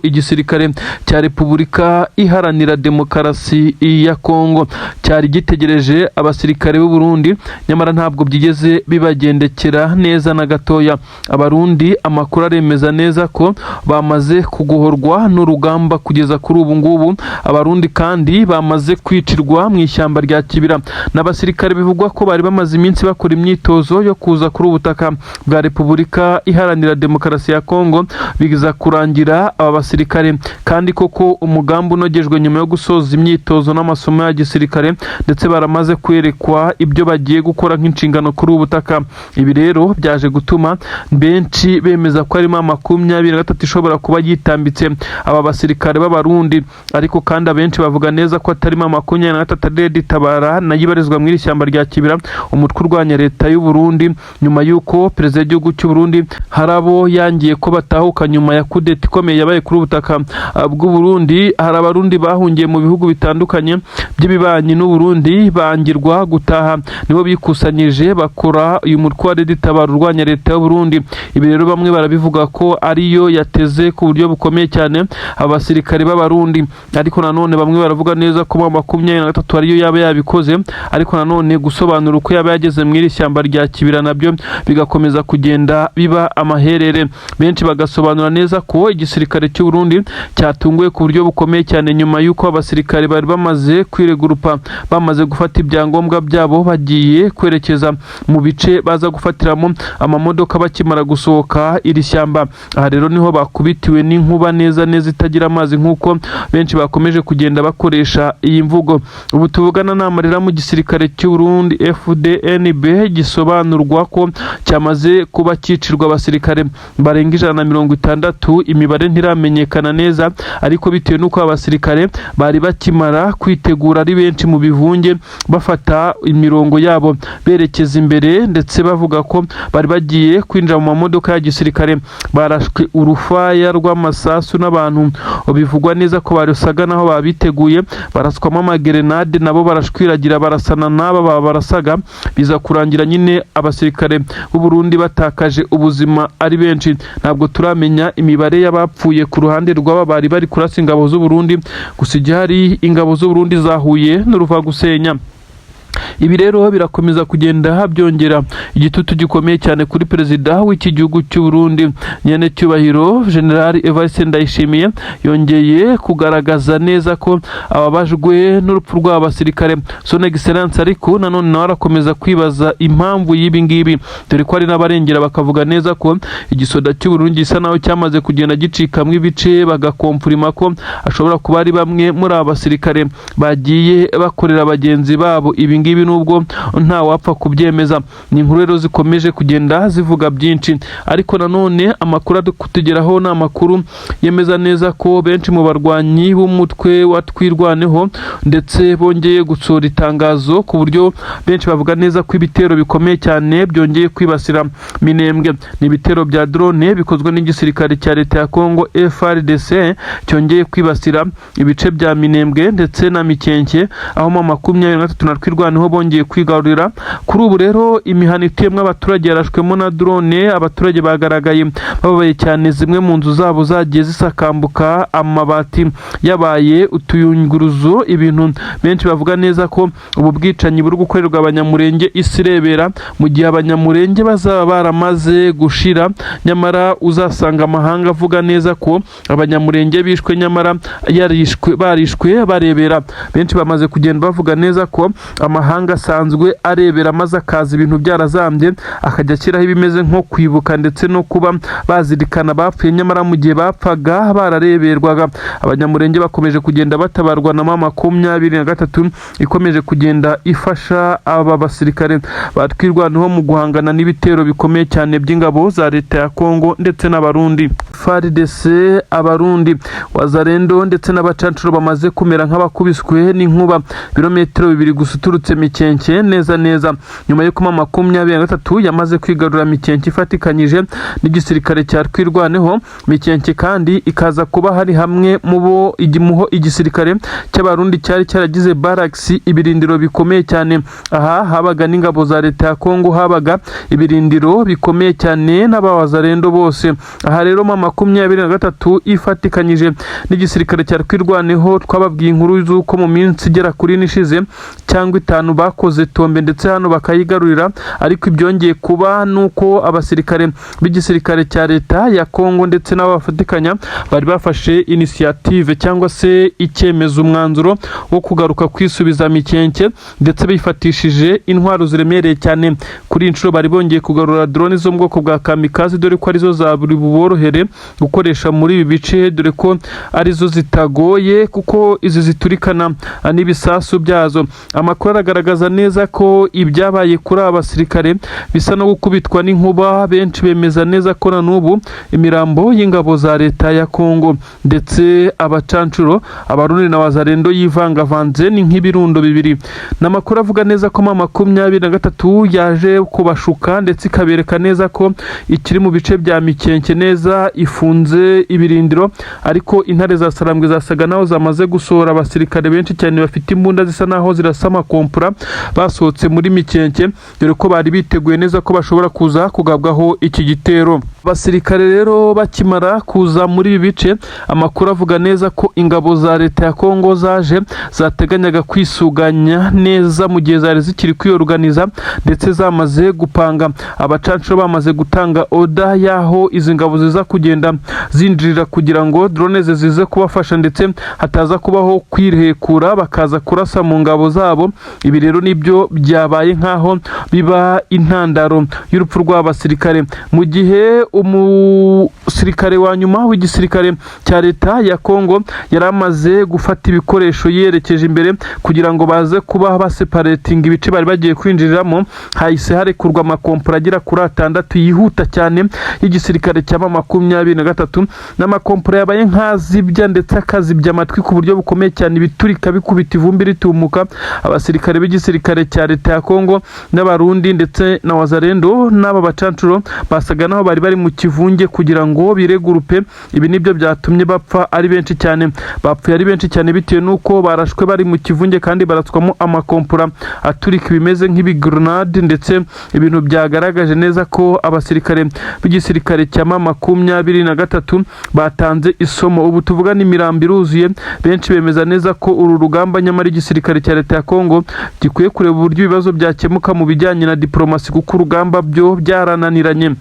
Igisirikare cya Repubulika Iharanira Demokarasi ya Kongo cyari gitegereje abasirikare b'u Burundi, nyamara ntabwo byigeze bibagendekera neza na gatoya. Abarundi amakuru aremeza neza ko bamaze kugohorwa n'urugamba kugeza kuri ubu ngubu. Abarundi kandi bamaze kwicirwa mu ishyamba rya Kibira, n'abasirikare bivugwa ko bari bamaze iminsi bakora imyitozo yo kuza kuri ubutaka bwa Repubulika Iharanira Demokarasi ya Kongo, biza kurangira aba basirikare kandi koko umugambi unogejwe nyuma yo gusoza imyitozo n'amasomo ya gisirikare, ndetse baramaze kwerekwa ibyo bagiye gukora nk'inshingano kuri ubu butaka. Ibi rero byaje gutuma benshi bemeza ko harimo 23 ishobora kuba yitambitse aba basirikare b'abarundi, ariko kandi abenshi bavuga neza ko atarimo 23 Red Tabara nayibarizwa mu ishyamba rya Kibira, umutwe urwanya leta y'u Burundi, nyuma y'uko perezida w'igihugu cy'u Burundi harabo yangiye ko batahuka nyuma ya kudeta ikomeye yabaye kuri ubutaka bw'u Burundi. Hari abarundi bahungiye mu bihugu bitandukanye by'ibibanyi n'u Burundi bangirwa gutaha, nibo bikusanyije bakora uyu mutwe wa Red Tabara urwanya leta y'u Burundi. Ibi rero bamwe barabivuga ko ariyo yateze ku buryo bukomeye cyane abasirikare b'abarundi, ariko nanone bamwe baravuga neza ko 23 ariyo yaba yabikoze, ariko nanone gusobanura uko yaba yageze mu iri shyamba rya Kibira nabyo bigakomeza kugenda biba amaherere. Benshi bagasobanura neza ko igisirikare cy'u Burundi cyatunguye ku buryo bukomeye cyane nyuma y'uko abasirikare bari bamaze kwiregurupa, bamaze gufata ibyangombwa byabo bagiye kwerekeza mu bice baza gufatiramo amamodoka bakimara gusohoka iri shyamba. Aha rero niho bakubitiwe n'inkuba neza neza itagira amazi nk'uko benshi bakomeje kugenda bakoresha iyi mvugo. Ubu tuvugana n'amarira mu gisirikare cy'u Burundi FDNB gisobanurwa ko cyamaze kuba cyicirwa abasirikare barenga 160. Imibare ntiramenyekana neza, ariko bitewe n'uko abasirikare bari bakimara kwitegura ari benshi mu bivunge bafata imirongo yabo berekeza imbere, ndetse bavuga ko bari bagiye kwinjira mu mamodoka ya gisirikare, barashwe urufaya rw'amasasu n'abantu bivugwa neza ko barusaga naho babiteguye, baraswamo amagerenade nabo barashwiragira barasana n'aba barasaga, biza kurangira nyine abasirikare b'u Burundi batakaje ubuzima ari benshi. Ntabwo turamenya imibare y'abapfuye ku ruhande rw'aba bari bari kurasa ingabo z'u Burundi, gusa igihari ingabo z'u Burundi zahuye n'uruva gusenya. Ibi rero birakomeza kugenda byongera igitutu gikomeye cyane kuri perezida w'iki gihugu cy'u Burundi nyene cyubahiro General Evariste Ndayishimiye. Yongeye kugaragaza neza ko ababajwe n'urupfu rw'abasirikare son excellence, ariko nanone nawe arakomeza kwibaza impamvu y'ibi ngibi, dore ko ari n'abarengera bakavuga neza ko igisoda cy'u Burundi gisa naho cyamaze kugenda gicikamwe ibice, bagakomfurima ko ashobora kuba ari bamwe muri abasirikare bagiye bakorera bagenzi babo ibi ngibi, nubwo nta wapfa kubyemeza. Ni inkuru rero zikomeje kugenda zivuga byinshi, ariko nanone amakuru adukutugeraho ni amakuru yemeza neza ko benshi mu barwanyi b'umutwe wa Twirwaneho ndetse bongeye gutsura itangazo, ku buryo benshi bavuga neza ko ibitero bikomeye cyane byongeye kwibasira Minembwe. Ni ibitero bya drone bikozwe n'igisirikare cya leta ya Kongo FARDC cyongeye kwibasira ibice bya Minembwe ndetse na Mikenke, aho 23 na Twirwaneho bongeye kwigarurira. Kuri ubu rero imihana ituyemwe abaturage yarashwemo na drone, abaturage bagaragaye babaye cyane, zimwe mu nzu zabo zagiye zisakambuka, amabati yabaye utuyunguruzo. Ibintu benshi bavuga neza ko ubu bwicanyi buri gukorerwa abanyamurenge isi irebera, mu gihe abanyamurenge bazaba baramaze gushira, nyamara uzasanga amahanga avuga neza ko abanyamurenge bishwe nyamara barishwe barebera. Benshi bamaze kugenda bavuga neza ko amahanga amahanga asanzwe arebera maze akaza ibintu byarazambye akajya ashyiraho ibimeze nko kwibuka ndetse no kuba bazirikana bapfuye nyamara mu gihe bapfaga barareberwaga. Abanyamurenge bakomeje kugenda batabarwa na M23 ikomeje kugenda ifasha aba basirikare batwirwanaho mu guhangana n'ibitero bikomeye cyane by'ingabo za leta ya Kongo ndetse n'abarundi. FARDC, abarundi, wazarendo ndetse n'abacancuro bamaze kumera nk'abakubiswe n'inkuba birometero 2 gusa uturutse Mikenke neza nyuma yo kuma M23 yamaze kwigarura Mikenke ifatikanyije n'igisirikare cya twirwaneho. Mikenke kandi ikaza kuba hari hamwe mubo igisirikare cy'abarundi cyari cyaragize barracks ibirindiro bikomeye cyane. Aha habaga n'ingabo za leta ya Kongo, habaga ibirindiro bikomeye cyane n'abawazarendo bose. Aha rero M23 ifatikanyije n'igisirikare cya twirwaneho twababwiye inkuru z'uko mu minsi igera kuri nishize cyangwa 5 bakoze tombe ndetse hano bakayigarurira, ariko ibyongeye kuba nuko abasirikare b'igisirikare cya leta ya Kongo ndetse n'abafatikanya bari bafashe initiative cyangwa se icyemezo umwanzuro wo kugaruka kwisubiza Mikenke ndetse bifatishije intwaro ziremereye cyane. Kuri inshuro bari bongeye kugarura drone zo mu bwoko bwa kamikaze, dore ko arizo za buri buborohere gukoresha muri ibi bice, dore ko arizo zitagoye kuko izi ziturikana n'ibisasu byazo. Amakuru aragaragaza neza ko ibyabaye kuri abasirikare bisa no gukubitwa n'inkuba. Benshi bemeza neza ko na n'ubu imirambo y'ingabo za leta ya Kongo ndetse abacancuro abarundi na wazarendo yivangavanze ni nk'ibirundo bibiri. N'amakuru avuga neza ko M23 yaje kubashuka ndetse ikabereka neza ko ikiri mu bice bya Mikenke neza ifunze ibirindiro, ariko intare za Sarambwe zasaga naho zamaze gusohora abasirikare benshi cyane bafite imbunda zisa naho zirasa amakompura basohotse muri Mikenke, dore ko bari biteguye neza ko bashobora kuza kugabwaho iki gitero. Abasirikare rero bakimara kuza muri ibi bice, amakuru avuga neza ko ingabo za leta ya Kongo zateganyaga kwisuganya neza mu gihe zari zikiri kwiyorganiza ndetse zamaze gupanga. Abacancuro bamaze gutanga oda yaho izi ngabo ziza kugenda zinjirira kugira ngo drone zize kubafasha ndetse hataza kubaho kwirehekura bakaza kurasa mu ngabo zabo. Ibi rero nibyo byabaye nkaho biba intandaro y'urupfu rw'abasirikare, mu gihe umusirikare wa nyuma w'igisirikare cya leta ya Kongo yaramaze gufata ibikoresho yerekeje imbere kugira ngo baze kuba baseparating ibice bari bagiye kwinjiriramo. Hahise harekurwa amakompura agira kuri 6 yihuta cyane y'igisirikare cya M23 n'amakompura yabaye nkazibya ndetse akazibya amatwi ku buryo bukomeye cyane, biturika bikubita ivumbi ritumuka. Abasirikare b'igisirikare cya leta ya Kongo n'abarundi ndetse na wazarendo n'aba bacancuro basaga naho bari mu kivunge kugira ngo biregurupe. Ibi nibyo byatumye bapfa ari benshi cyane, bapfuye ari benshi cyane bitewe nuko barashwe bari mu kivunge kandi baratswamo amakompura aturika bimeze nk'ibigrenade, ndetse ibintu byagaragaje neza ko abasirikare b'igisirikare cya M23 batanze isomo. Ubu tuvuga n'imirambo iruzuye, benshi bemeza neza ko uru rugamba nyamara igisirikare cya leta ya Kongo gikwiye kureba uburyo ibibazo byakemuka mu bijyanye na diplomasi kuko urugamba byo byarananiranye.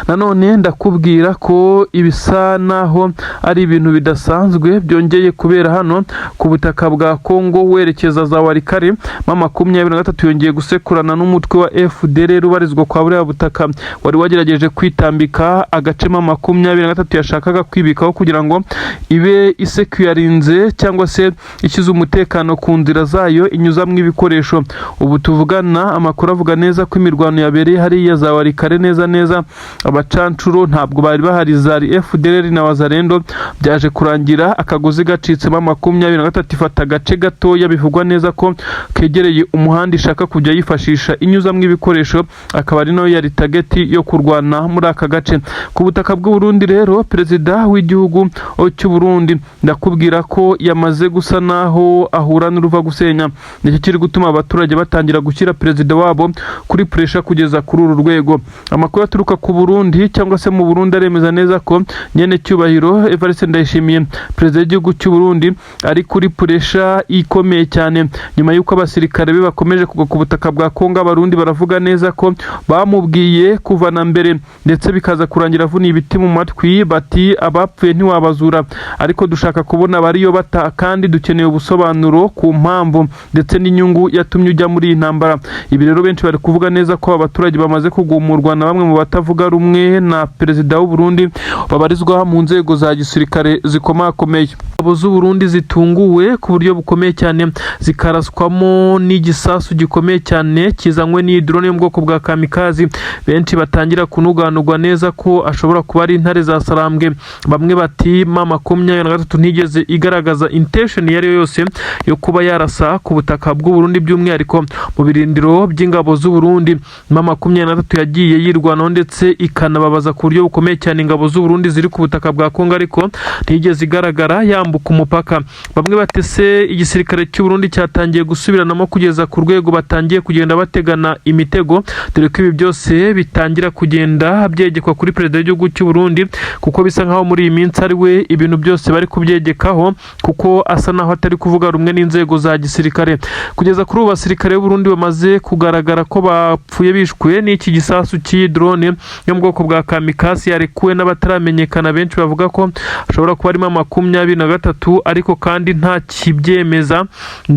Nanone ndakubwira ko ibisa naho ari ibintu bidasanzwe byongeye kubera hano ku butaka bwa Kongo werekeza za Warikare. M23 yongeye gusekurana n'umutwe wa FDLR ubarizwa kwa buriya butaka wari wagerageje kwitambika agace M23 yashakaga kwibikaho kugira ngo ibe isekuyarinze cyangwa se ikiza umutekano ku nzira zayo inyuzamwe ibikoresho. Ubu tuvugana amakuru avuga neza ko imirwano yabereye hariya za Warikare neza. Abacancuro ntabwo bari bahari, zari FDLR na wazarendo. Byaje kurangira akagozi gacitsemo M23 ifata agace gatoya bivugwa neza ko kegereye umuhanda ishaka kujya yifashisha inyuzamwe ibikoresho, akaba ari nayo yari target yo kurwana muri aka gace. Ku butaka bw'u Burundi rero perezida w'igihugu cy'u Burundi ndakubwira ko yamaze gusa naho ahura n'uruva gusenya, nicyo kiri gutuma abaturage batangira gushyira perezida wabo kuri pressure kugeza kuri uru rwego. Amakuru aturuka ku Burundi cyangwa se mu Burundi aremeza neza ko nyene cyubahiro Evariste Ndayishimiye perezida w'igihugu cy'u Burundi ari kuri puresha ikomeye cyane nyuma y'uko abasirikare be bakomeje kugwa ku butaka bwa Kongo. Abarundi baravuga neza ko bamubwiye kuva na mbere ndetse bikaza kurangira avuniye ibiti mu matwi bati abapfuye ntiwabazura, ariko dushaka kubona bariyo bata kandi dukeneye ubusobanuro ku mpamvu ndetse n'inyungu yatumye ujya muri iyi ntambara. Ibi rero benshi bari kuvuga neza ko abaturage bamaze kugumurwa na bamwe mu batavuga rumwe na perezida w'u Burundi babarizwa mu nzego za gisirikare zikomakomeye. Ingabo z'u Burundi zitunguwe ku buryo bukomeye cyane zikaraswamo n'igisasu gikomeye cyane kizanywe n'idrone yo mu bwoko bwa kamikazi. Benshi batangira kunuganurwa neza ko ashobora kuba ari intare za Sarambwe. Bamwe bati M23 ntigeze igaragaza intention yari yose yo kuba yarasa ku butaka bw'u Burundi, by'umwihariko mu birindiro by'ingabo z'u Burundi. M23 yagiye yirwanaho ndetse ikanababaza ku buryo bukomeye cyane ingabo z'u Burundi ziri ku butaka bwa Kongo, ariko ntigeze igaragara yambuka umupaka. Bamwe batese igisirikare cy'u Burundi cyatangiye gusubiranamo kugeza ku rwego batangiye kugenda bategana imitego, dore ko ibi byose bitangira kugenda byegekwa kuri perezida w'igihugu cy'u Burundi, kuko bisa nkaho muri iyi minsi ari we ibintu byose bari kubyegekaho, kuko asa naho atari kuvuga rumwe n'inzego za gisirikare. Kugeza kuri ubu basirikare b'u Burundi bamaze kugaragara ko bapfuye bishwe n'iki gisasu cy'iyi drone yo mu bwoko bwa kamikazi yarekuwe n'abataramenyekana. Benshi bavuga ko ashobora kuba arimo 23, ariko kandi nta kibyemeza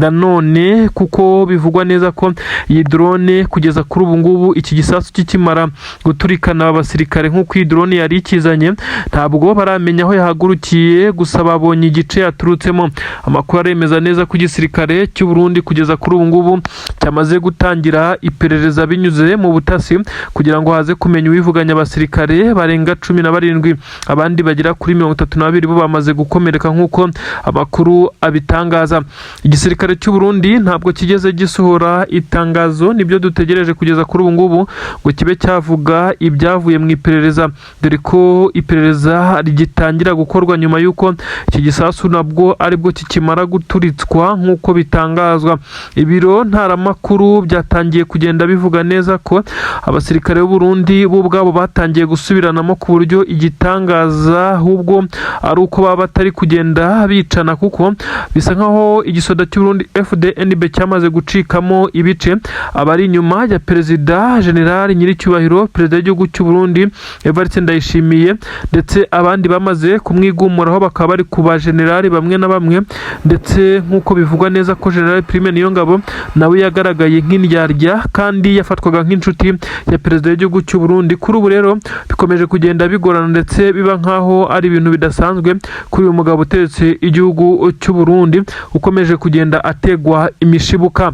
nanone, kuko bivugwa neza ko iyi drone kugeza kuri ubu ngubu iki gisasu kikimara guturikana abasirikare nk'uko iyi drone yari ikizanye, ntabwo baramenya aho yahagurukiye, gusa babonye igice yaturutsemo. Amakuru aremeza neza ko igisirikare cy'u Burundi kugeza kuri ubu ngubu cyamaze gutangira iperereza binyuze mu butasi kugira ngo haze kumenya uwivuganya abasirikare barenga 17. Abandi bagera kuri 32 bo bamaze gukomereka nk'uko amakuru abitangaza. Igisirikare cy'u Burundi ntabwo kigeze gisohora itangazo, nibyo dutegereje kugeza kuri ubu ngubu ngo kibe cyavuga ibyavuye mu iperereza, dore ko iperereza rigitangira gukorwa nyuma y'uko iki gisasu nabwo aribwo kikimara guturitswa nk'uko bitangazwa. Ibiro ntaramakuru byatangiye kugenda bivuga neza ko abasirikare b'u Burundi bo ubwabo batangiye gusubiranamo ku buryo igitangaza ahubwo ari uko baba batari kugenda bicana, kuko bisa nkaho igisoda cy'u Burundi FDNB cyamaze gucikamo ibice. Abari inyuma ya perezida General Nyiricyubahiro perezida w'igihugu cy'u Burundi Evariste Ndayishimiye, ndetse abandi bamaze kumwigumuraho bakaba bari kuba generali bamwe na bamwe, ndetse nk'uko bivugwa neza ko General Prime Niyongabo nawe yagaragaye nk'indyarya kandi yafatwaga nk'inshuti ya perezida w'igihugu cy'u Burundi. Kuri ubu rero bikomeje kugenda bigorana ndetse biba nkaho ari ibintu bidasanzwe kuri uyu mugabo uteretse igihugu cy'u Burundi ukomeje kugenda ategwa imishibuka.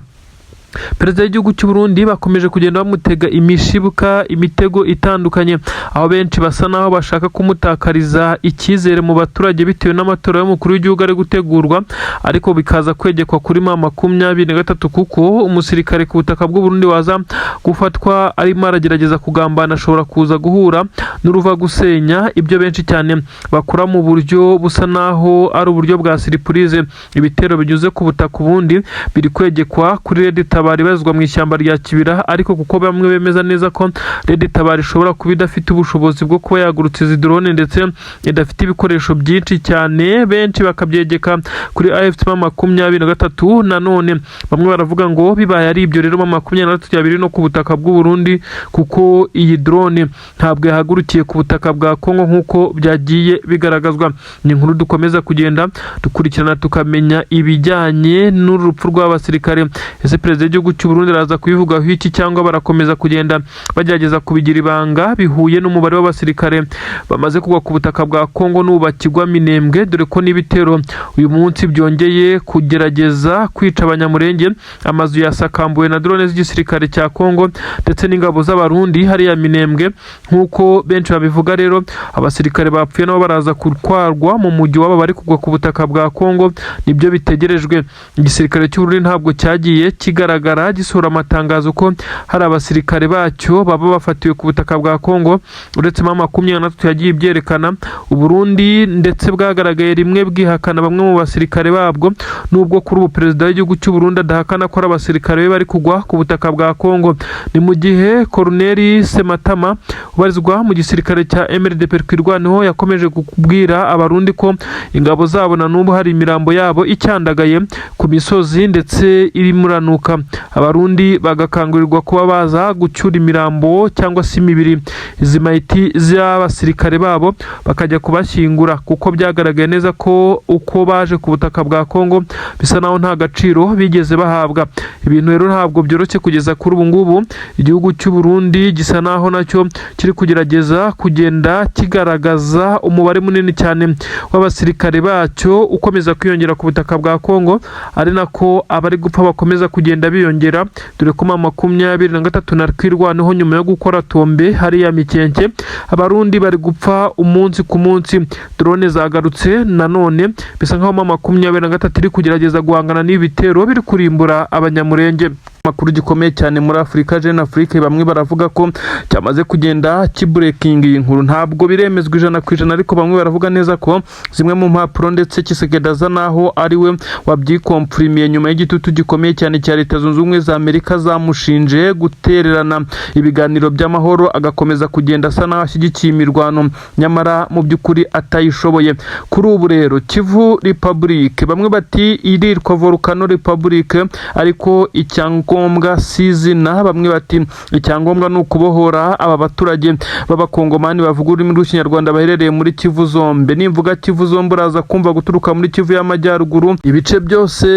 Perezida w'igihugu cy'u Burundi bakomeje kugenda bamutega imishibuka, imitego itandukanye, aho benshi basa naho bashaka kumutakariza icyizere mu baturage bitewe n'amatora y'umukuru w'igihugu ari gutegurwa, ariko bikaza kwegekwa kuri M23, kuko umusirikare ku butaka bw'u Burundi waza gufatwa arimo aragerageza kugambana ashobora kuza guhura n'uruva gusenya. Ibyo benshi cyane bakora mu buryo busa naho ari uburyo bwa surprise. Ibitero binyuze ku butaka ubundi biri kwegekwa kuri Red Tabari bazwa mu ishyamba rya Kibira, ariko kuko bamwe bemeza neza ko Red Tabari ishobora kuba idafite ubushobozi bwo kuba yagurutse izi drone ndetse idafite ibikoresho byinshi cyane, benshi bakabyegeka kuri AFC M23. Nanone bamwe baravuga ngo bibaye ari ibyo rero M23 yabiri no ku butaka bw'u Burundi, kuko iyi drone ntabwo yahagurukiye ku butaka bwa Kongo nk'uko byagiye bigaragazwa. Ni inkuru dukomeza kugenda dukurikirana tukamenya ibijyanye n'urupfu rw'abasirikare. Ese perezida w'igihugu cy'u Burundi araza kubivugaho iki, cyangwa barakomeza kugenda bagerageza kubigira ibanga bihuye n'umubare w'abasirikare bamaze kugwa ku butaka bwa Kongo n'ubakigwa Minembwe, dore ko n'ibitero uyu munsi byongeye kugerageza kwica abanyamurenge. Amazu yasakambuwe na drone z'igisirikare cya Kongo ndetse n'ingabo z'abarundi hariya Minembwe nk'uko benshi babivuga. Rero abasirikare bapfuye nabo baraza gutwarwa mu mujyi wabo bari kugwa ku butaka bwa Kongo, nibyo bitegerejwe. Igisirikare cy'u Burundi ntabwo cyagiye kigaragara kigaragara gisohora amatangazo ko hari abasirikare bacyo baba bafatiwe ku butaka bwa Kongo, uretse ma 23 yagiye ibyerekana. Uburundi ndetse bwagaragaye rimwe bwihakana bamwe mu basirikare babwo, nubwo kuri ubu perezida w'igihugu cy'u Burundi adahakana ko ari abasirikare be bari kugwa ku butaka bwa Kongo. Ni mu gihe Colonel Sematama ubarizwa mu gisirikare cya MRDP kwirwanaho yakomeje kubwira abarundi ko ingabo zabo na n'ubu hari imirambo yabo icyandagaye ku misozi ndetse iri muranuka. Abarundi bagakangurirwa kuba baza gucyura imirambo cyangwa se imibiri izimayiti z'abasirikare babo bakajya kubashyingura, kuko byagaragaye neza ko uko baje ku butaka bwa Kongo bisa naho nta gaciro bigeze bahabwa. Ibintu rero ntabwo byoroshye kugeza kuri ubu ngubu. Igihugu cy'u Burundi gisa naho nacyo kiri kugerageza kugenda kigaragaza umubare munini cyane w'abasirikare bacyo ukomeza kwiyongera ku butaka bwa Kongo, ari nako abari gupfa bakomeza kugenda biyongera, dore ko 23 na kwirwanaho nyuma yo gukora tombe hariya Mikenke abarundi bari gupfa umunsi ku munsi. Drone zagarutse nanone bisa nkaho 23 iri kugerageza guhangana n'ibitero biri kurimbura abanyamurenge. Makuru gikomeye cyane muri Afrika, Jeune Afrique bamwe baravuga ko cyamaze kugenda kibreaking iyi nkuru. Ntabwo biremezwa 100% ariko bamwe baravuga neza ko zimwe mu mpapuro ndetse Kisekedaza naho ari we wabyikomprimiye nyuma y'igitutu gikomeye cyane cya Leta Zunze Ubumwe za Amerika zamushinje gutererana ibiganiro by'amahoro, agakomeza kugenda asa naho ashyigikiye imirwano nyamara mu by'ukuri atayishoboye. Kuri ubu rero Kivu Republic bamwe bati irirwa Volcano Republic, ariko icyangombwa sizina bamwe bati icyangombwa ni ukubohora aba baturage b'abakongomani bavuga ururimi rw'ikinyarwanda baherereye muri Kivu zombe. Nimvuga Kivu zombe uraza kumva guturuka muri Kivu y'amajyaruguru ibice byose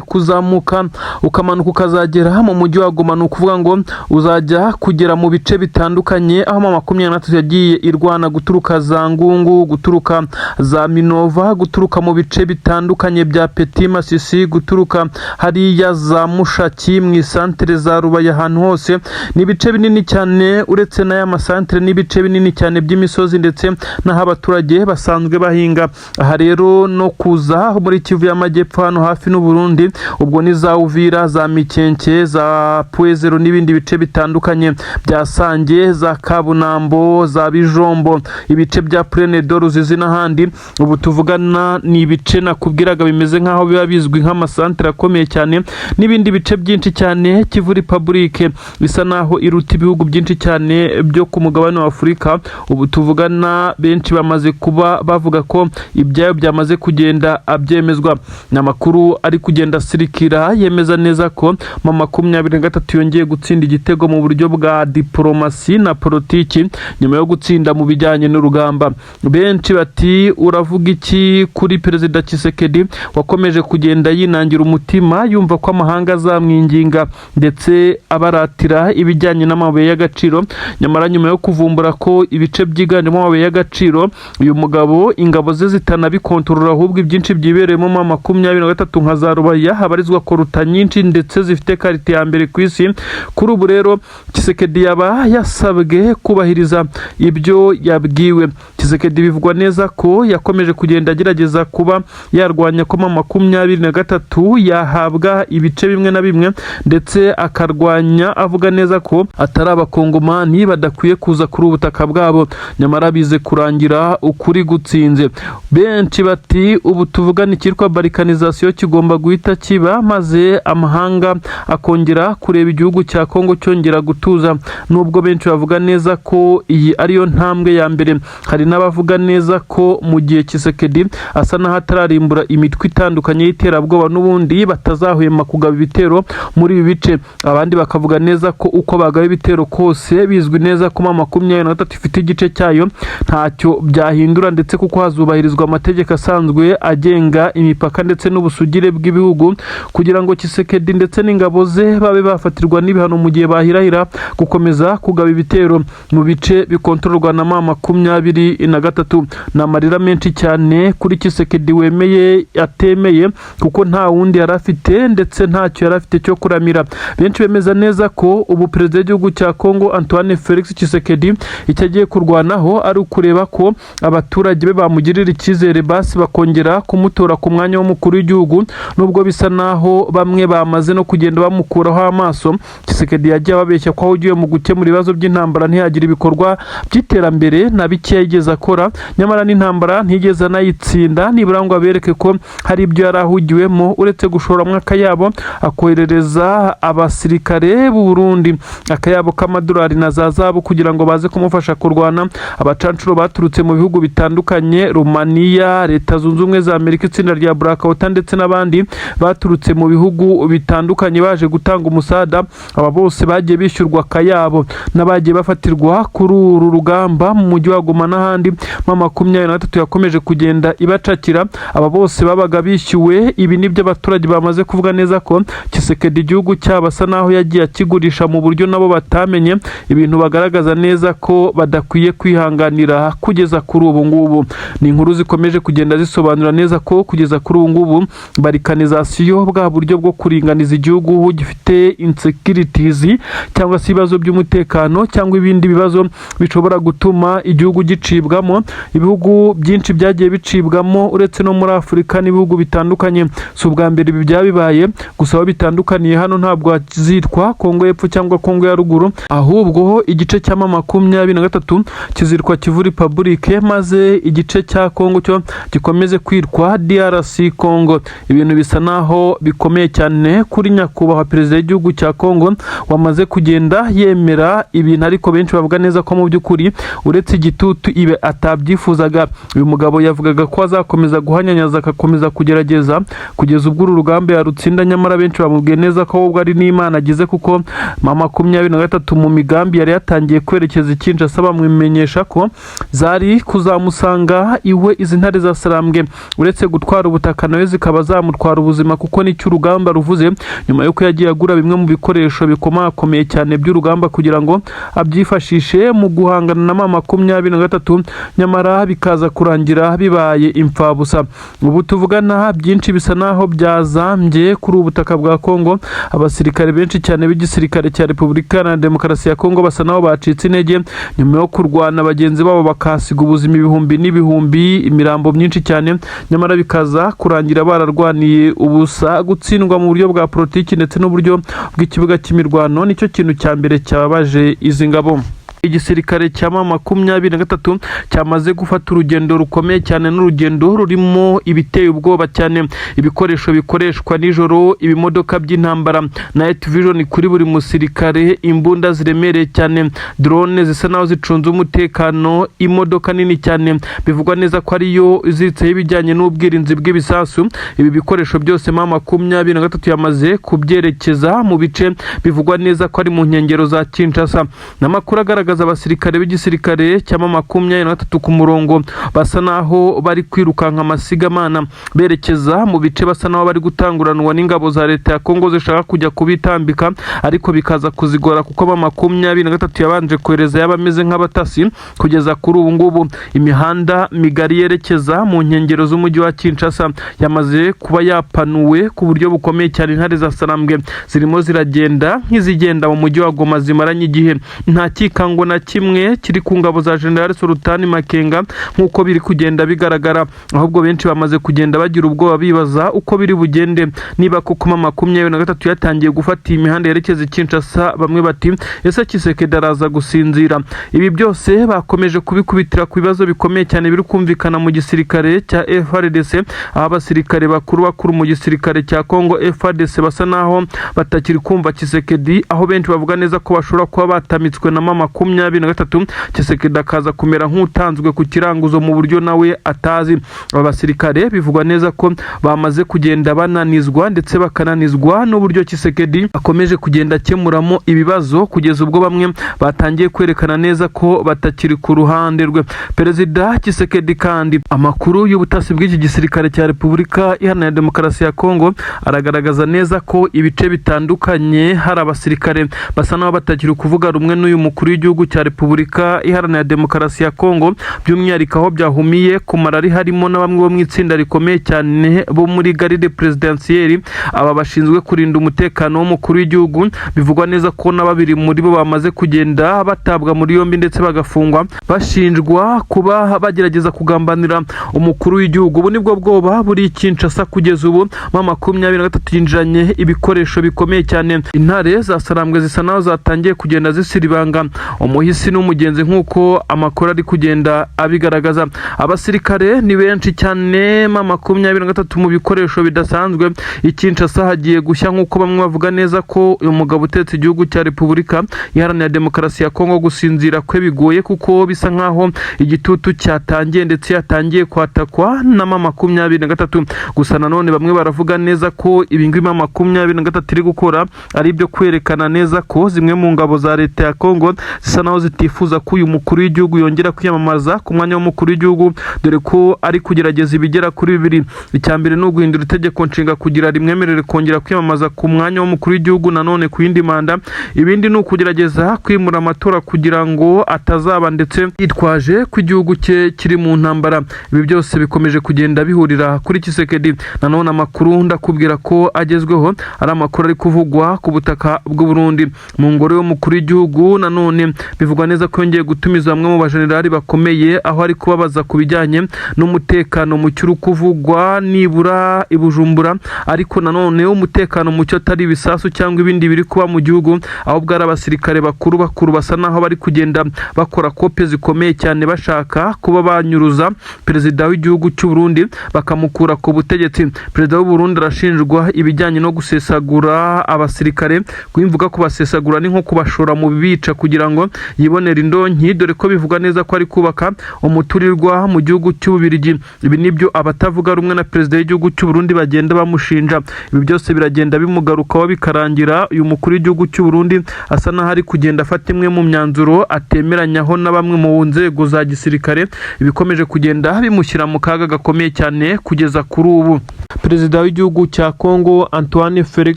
kuzamuka ukamanuka ukazagera mu mujyi wa Goma, ni ukuvuga ngo uzajya kugera mu bice bitandukanye aho 23 yagiye irwana guturuka za Ngungu, guturuka za Minova, guturuka mu bice bitandukanye bya Petit Masisi, guturuka hariya za Mushaki mu santere za Rubaya. Ahantu hose ni ibice binini cyane, uretse n'aya masantere n'ibice binini cyane by'imisozi ndetse n'aho abaturage basanzwe bahinga. Aha rero no kuza muri Kivu y'amajyepfo hano hafi n'u Burundi, ubwo ni za Uvira, za Mikenke, za Puezero n'ibindi bice bitandukanye bya Sange, za Kabunambo, za Bijombo, ibice bya Prenedo, Ruzizi n'ahandi. Ubu tuvugana ni ibice nakubwiraga bimeze nkaho biba bizwi nk'amasantere akomeye cyane, n'ibindi bice byinshi cyane. Kivu Republic bisa naho iruta ibihugu byinshi cyane byo ku mugabane wa Afurika. Ubu tuvugana benshi bamaze kuba bavuga ko ibyayo byamaze kugenda abyemezwa. N'amakuru ari kugenda sirikira yemeza neza ko 23 yongeye gutsinda igitego mu buryo bwa diplomasi na politiki nyuma yo gutsinda mu bijyanye n'urugamba. Benshi bati uravuga iki kuri Perezida Tshisekedi wakomeje kugenda yinangira umutima yumva ko amahanga azamwinginga ndetse abaratira ibijyanye n'amabuye y'agaciro, nyamara nyuma yo kuvumbura ko ibice byiganjemo amabuye y'agaciro uyu mugabo ingabo ze zitanabikontorora ahubwo ibyinshi byibereyemo 23 nka za Rubaya habarizwa koruta nyinshi ndetse zifite karite ya mbere ku isi. Kuri ubu rero Tshisekedi yaba yasabwe kubahiriza ibyo yabwiwe. Tshisekedi bivugwa neza ko yakomeje kugenda agerageza kuba yarwanya ko 23 yahabwa ibice bimwe na bimwe, ndetse akarwanya avuga neza ko atari abakongomani badakwiye kuza kuri ubutaka bwabo, nyamara bize kurangira ukuri gutsinze. Benshi bati ubu tuvugana ikitwa balkanization kigomba guhita kiba, maze amahanga akongera kureba igihugu cya Kongo cyongera gutuza. Nubwo benshi bavuga neza ko iyi ariyo ntambwe ya mbere, hari n'abavuga neza ko mu gihe Tshisekedi asa naho atararimbura imitwe itandukanye y'iterabwoba n'ubundi batazahwema kugaba ibitero muri ibi bice. Abandi bakavuga neza ko uko bagaba ibitero kose bizwi neza ko 23 ifite igice cyayo ntacyo byahindura, ndetse kuko hazubahirizwa amategeko asanzwe agenga imipaka ndetse n'ubusugire bw'ibihugu, kugira ngo Tshisekedi ndetse n'ingabo ze babe bafatirwa n'ibihano mu gihe bahirahira gukomeza kugaba ibitero mu bice bikontororwa na 23. N'amarira menshi cyane kuri Tshisekedi wemeye atemeye, kuko nta wundi yarafite ndetse ntacyo yarafite cyo kuramira kwishimira. Benshi bemeza neza ko ubu perezida w'igihugu cya Kongo Antoine Felix Tshisekedi icyo agiye kurwanaho ari ukureba ko abaturage be bamugirira icyizere basi bakongera kumutora ku mwanya w'umukuru w'igihugu, nubwo bisa naho bamwe bamaze no kugenda bamukuraho amaso. Tshisekedi yagiye ababeshya ko ahugiye mu gukemura ibibazo by'intambara ntiyagira ibikorwa by'iterambere na bike yigeze akora, nyamara n'intambara ntigeze anayitsinda, nibura ngo abereke ko hari ibyo yari ahugiwemo uretse gushoramwo akayabo akoherereza abasirikare b'u Burundi akayabo k'amadolari na za zahabu kugira ngo baze kumufasha kurwana abacancuro baturutse mu bihugu bitandukanye, Romania, Leta Zunze Ubumwe za Amerika, itsinda rya Blackwater ndetse n'abandi baturutse mu bihugu bitandukanye baje gutanga umusada. Aba bose bagiye bishyurwa akayabo n'abagiye bafatirwa kuri uru rugamba mu mujyi wa Goma n'ahandi. M23 yakomeje kugenda ibacakira, aba bose babaga bishyuwe. Ibi nibyo abaturage bamaze kuvuga neza ko Tshisekedi igihugu cyabo asa naho yagiye akigurisha mu buryo nabo batamenye, ibintu bagaragaza neza ko badakwiye kwihanganira kugeza kuri ubu ngubu. Ni inkuru zikomeje kugenda zisobanura neza ko kugeza kuri ubu ngubu barikanizasiyo, bwa buryo bwo kuringaniza igihugu gifite insecurities cyangwa se ibibazo by'umutekano cyangwa ibindi bibazo bishobora gutuma igihugu gicibwamo. Ibihugu byinshi byagiye bicibwamo uretse no muri Afurika n'ibihugu bitandukanye, si ubwa mbere ibi byabibaye, gusa aho bitandukaniye hano ntabwo zitwa Kongo y'Epfo cyangwa Kongo ya Ruguru, ahubwo igice cya M23 kizitwa Kivu Republique, maze igice cya Kongo cyo gikomeze kwitwa DRC Congo. Ibintu bisa naho bikomeye cyane kuri nyakubahwa perezida w'igihugu cya Kongo wamaze kugenda yemera ibintu, ariko benshi bavuga neza ko mu by'ukuri uretse igitutu ibe atabyifuzaga. Uyu mugabo yavugaga ko azakomeza guhanyanyaza, akakomeza kugerageza kugeza ubwo uru rugamba yarutsinda, nyamara benshi bamubwiye neza ko ubwo ari n'Imana agize, kuko M23 mu migambi yari yatangiye kwerekeza Kinshasa bamwimenyesha ko zari kuzamusanga iwe. Izi ntare za Sarambwe uretse gutwara ubutaka nawe zikaba zamutwara ubuzima, kuko nicyo urugamba ruvuze, nyuma yuko yagiye agura bimwe mu bikoresho bikomakomeye cyane by'urugamba kugira ngo abyifashishe mu guhangana na M23, nyamara bikaza kurangira bibaye imfabusa. Ubu tuvugana byinshi bisa naho byazambye kuri ubutaka bwa Kongo. Abasirikare benshi cyane b'igisirikare cya Repubulika Iharanira Demokarasi ya Kongo basa naho bacitse intege nyuma yo kurwana bagenzi babo bakasiga ubuzima ibihumbi n'ibihumbi, imirambo myinshi cyane, nyamara bikaza kurangira bararwaniye ubusa. Gutsindwa mu buryo bwa politiki ndetse n'uburyo bw'ikibuga cy'imirwano nicyo kintu cya mbere cyababaje izi ngabo. Igisirikare cya M23 cyamaze gufata urugendo rukomeye cyane, n'urugendo rurimo ibiteye ubwoba cyane, ibikoresho bikoreshwa nijoro, ibimodoka by'intambara, night vision kuri buri musirikare, imbunda ziremereye cyane, drone zisa naho zicunze umutekano, imodoka nini cyane bivugwa neza ko ariyo izitseho ibijyanye n'ubwirinzi bw'ibisasu. Ibi bikoresho byose M23 yamaze kubyerekeza mu bice bivugwa neza ko ari mu nkengero za Kinshasa. N'amakuru agaragaza abasirikare b'igisirikare cya M23 ku murongo basa naho bari kwirukanka amasigamana berekeza mu bice, basa naho bari gutanguranwa n'ingabo za leta ya Kongo zishaka kujya kubitambika, ariko bikaza kuzigora kuko M23 yabanje kohereza y'abameze nk'abatasi. Kugeza kuri ubu ngubu imihanda migari yerekeza mu nkengero z'umujyi wa Kinshasa yamaze kuba yapanuwe ku buryo bukomeye cyane. Intare za Sarambwe zirimo ziragenda nk'izigenda mu mujyi wa Goma zimaranye igihe, nta kikango na kimwe kiri ku ngabo za General Sultani Makenga nk'uko biri kugenda bigaragara, ahubwo benshi bamaze kugenda bagira ubwoba bibaza uko biri bugende, niba koko M23 yatangiye gufata imihanda yerekeza Kinshasa. Bamwe bati ese Tshisekedi araza gusinzira? Ibi byose bakomeje kubikubitira ku bibazo bikomeye cyane biri kumvikana mu gisirikare cya FARDC, aho abasirikare bakuru mu gisirikare cya Kongo FARDC basa naho batakiri kumva Tshisekedi, aho benshi bavuga neza ko bashobora kuba batamitswe na M23, Tshisekedi akaza kumera nk'utanzwe ku kiranguzo mu buryo nawe atazi. Aba basirikare bivugwa neza ko bamaze kugenda bananizwa ndetse bakananizwa n'uburyo Tshisekedi akomeje kugenda akemuramo ibibazo, kugeza ubwo bamwe batangiye kwerekana neza ko batakiri ku ruhande rwe. Perezida Tshisekedi kandi amakuru y'ubutasi bw'iki gisirikare cya Repubulika Iharanira Demokarasi ya Kongo aragaragaza neza ko ibice bitandukanye hari abasirikare basa naho batakiri kuvuga rumwe n'uyu mukuru w'igihugu gihugu cya Repubulika Iharanira Demokarasi ya Kongo, by'umwihariko aho byahumiye ku marari harimo na bamwe bo mu itsinda rikomeye cyane bo muri garde presidentielle, aba bashinzwe kurinda umutekano w'umukuru w'igihugu. Bivugwa neza ko na babiri muri bo bamaze kugenda batabwa muri yombi ndetse bagafungwa bashinjwa kuba bagerageza kugambanira umukuru w'igihugu. Ubu nibwo bwoba buri Kinshasa kugeza ubu. 23 yinjiranye ibikoresho bikomeye cyane. Intare za Sarambwe zisa naho zatangiye kugenda zisiribanga umuhisi n'umugenzi nk'uko amakuru ari kugenda abigaragaza. Abasirikare ni benshi cyane, 23 mu bikoresho bidasanzwe. Kinshasa hagiye gushya nk'uko bamwe bavuga neza ko uyu mugabo utetse igihugu cya Repubulika Iharanira Demokarasi ya Kongo gusinzira kwe bigoye, kuko bisa nkaho igitutu cyatangiye ndetse yatangiye kwatakwa na 23. Gusa nanone bamwe baravuga neza ko ibingibi 23 iri gukora ari ibyo kwerekana neza ko zimwe mu ngabo za leta ya Kongo zisa naho zitifuza ko uyu mukuru w'igihugu yongera kwiyamamaza ku mwanya w'umukuru w'igihugu, dore ko ari kugerageza ibigera kuri 2. Icyambere ni uguhindura itegeko nshinga kugira rimwemerere kongera kwiyamamaza ku mwanya w'umukuru w'igihugu nanone ku yindi manda. Ibindi ni ukugerageza kwimura amatora kugira ngo atazaba ndetse yitwaje ko igihugu cye kiri mu ntambara. Ibi byose bikomeje kugenda bihurira kuri Tshisekedi. Nanone amakuru ndakubwira ko agezweho ari amakuru ari kuvugwa ku butaka bw'u Burundi mu ngoro y'umukuru w'igihugu. Nanone bivugwa neza ko yongeye gutumiza bamwe mu bajenerali bakomeye, aho ari kubabaza ku bijyanye n'umutekano mu cyuru kuvugwa nibura i Bujumbura, ariko nanone umutekano mu cyo atari ibisasu cyangwa ibindi biri kuba mu gihugu, aho bwari abasirikare bakuru basa naho bari kugenda bakora kope zikomeye cyane bashaka kuba banyuruza perezida w'igihugu cy'u Burundi bakamukura ku butegetsi. Perezida w'u Burundi arashinjwa ibijyanye no gusesagura abasirikare. Kwimvuga ko basesagura ni nko kubashora mu bica kugira ngo yibonere indonki, dore ko bivuga neza ko ari kubaka umuturirwa mu gihugu cy'Ububirigi. Ibi nibyo abatavuga rumwe na perezida w'igihugu cy'u Burundi bagenda bamushinja. Ibi byose biragenda bimugarukaho bikarangira uyu mukuru w'igihugu cy'u Burundi asa naho ari kugenda afata imwe mu myanzuro atemeranyaho na bamwe mu nzego za gisirikare, ibikomeje kugenda bimushyira mu kaga gakomeye cyane kugeza kuri ubu. Perezida w'igihugu cya Kongo Antoine Felix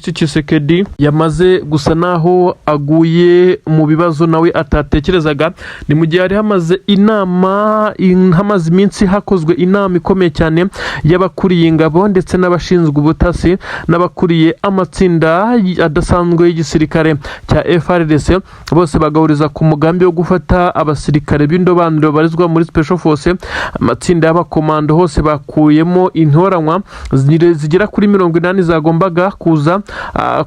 Tshisekedi yamaze gusa naho aguye mu bibazo nawe atatekerezaga. Ni mu gihe hari hamaze iminsi hakozwe inama ikomeye cyane y'abakuriye ingabo ndetse n'abashinzwe ubutasi n'abakuriye amatsinda adasanzwe y'igisirikare cya FARDC, bose bagahuriza ku mugambi wo gufata abasirikare b'indobanure barizwa muri Special Force. Amatsinda y'abakomando hose bakuyemo intoranywa zigera kuri 80 zagombaga kuza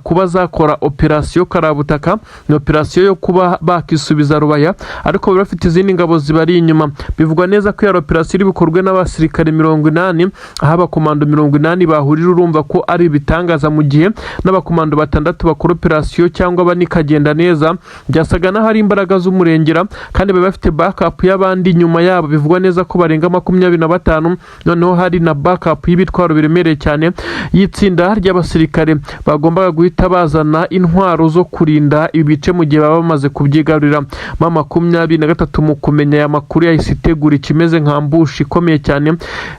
kuba zakora operasiyo karabutaka, ni operasiyo yo kuba bakisubiza Rubaya, ariko bari bafite izindi ngabo zibari inyuma. Bivugwa neza ko ya operasiyo iri bikorwe n'abasirikare 80, aho abakomando 80 bahurira. Urumva ko ari ibitangaza mu gihe n'abakomando 6 bakora operasiyo cyangwa banikagenda neza. Byasaga naho hari imbaraga z'umurengera kandi bari bafite backup y'abandi nyuma yabo. Bivugwa neza ko barenga 25, noneho hari na backup y'ibitwaro biremereye cyane y'itsinda ry'abasirikare bagombaga guhita bazana intwaro zo kurinda ibice mu gihe baba bamaze kubyigarurira. 23 mu kumenya aya makuru yahise itegura ikimeze nka ambushi ikomeye cyane.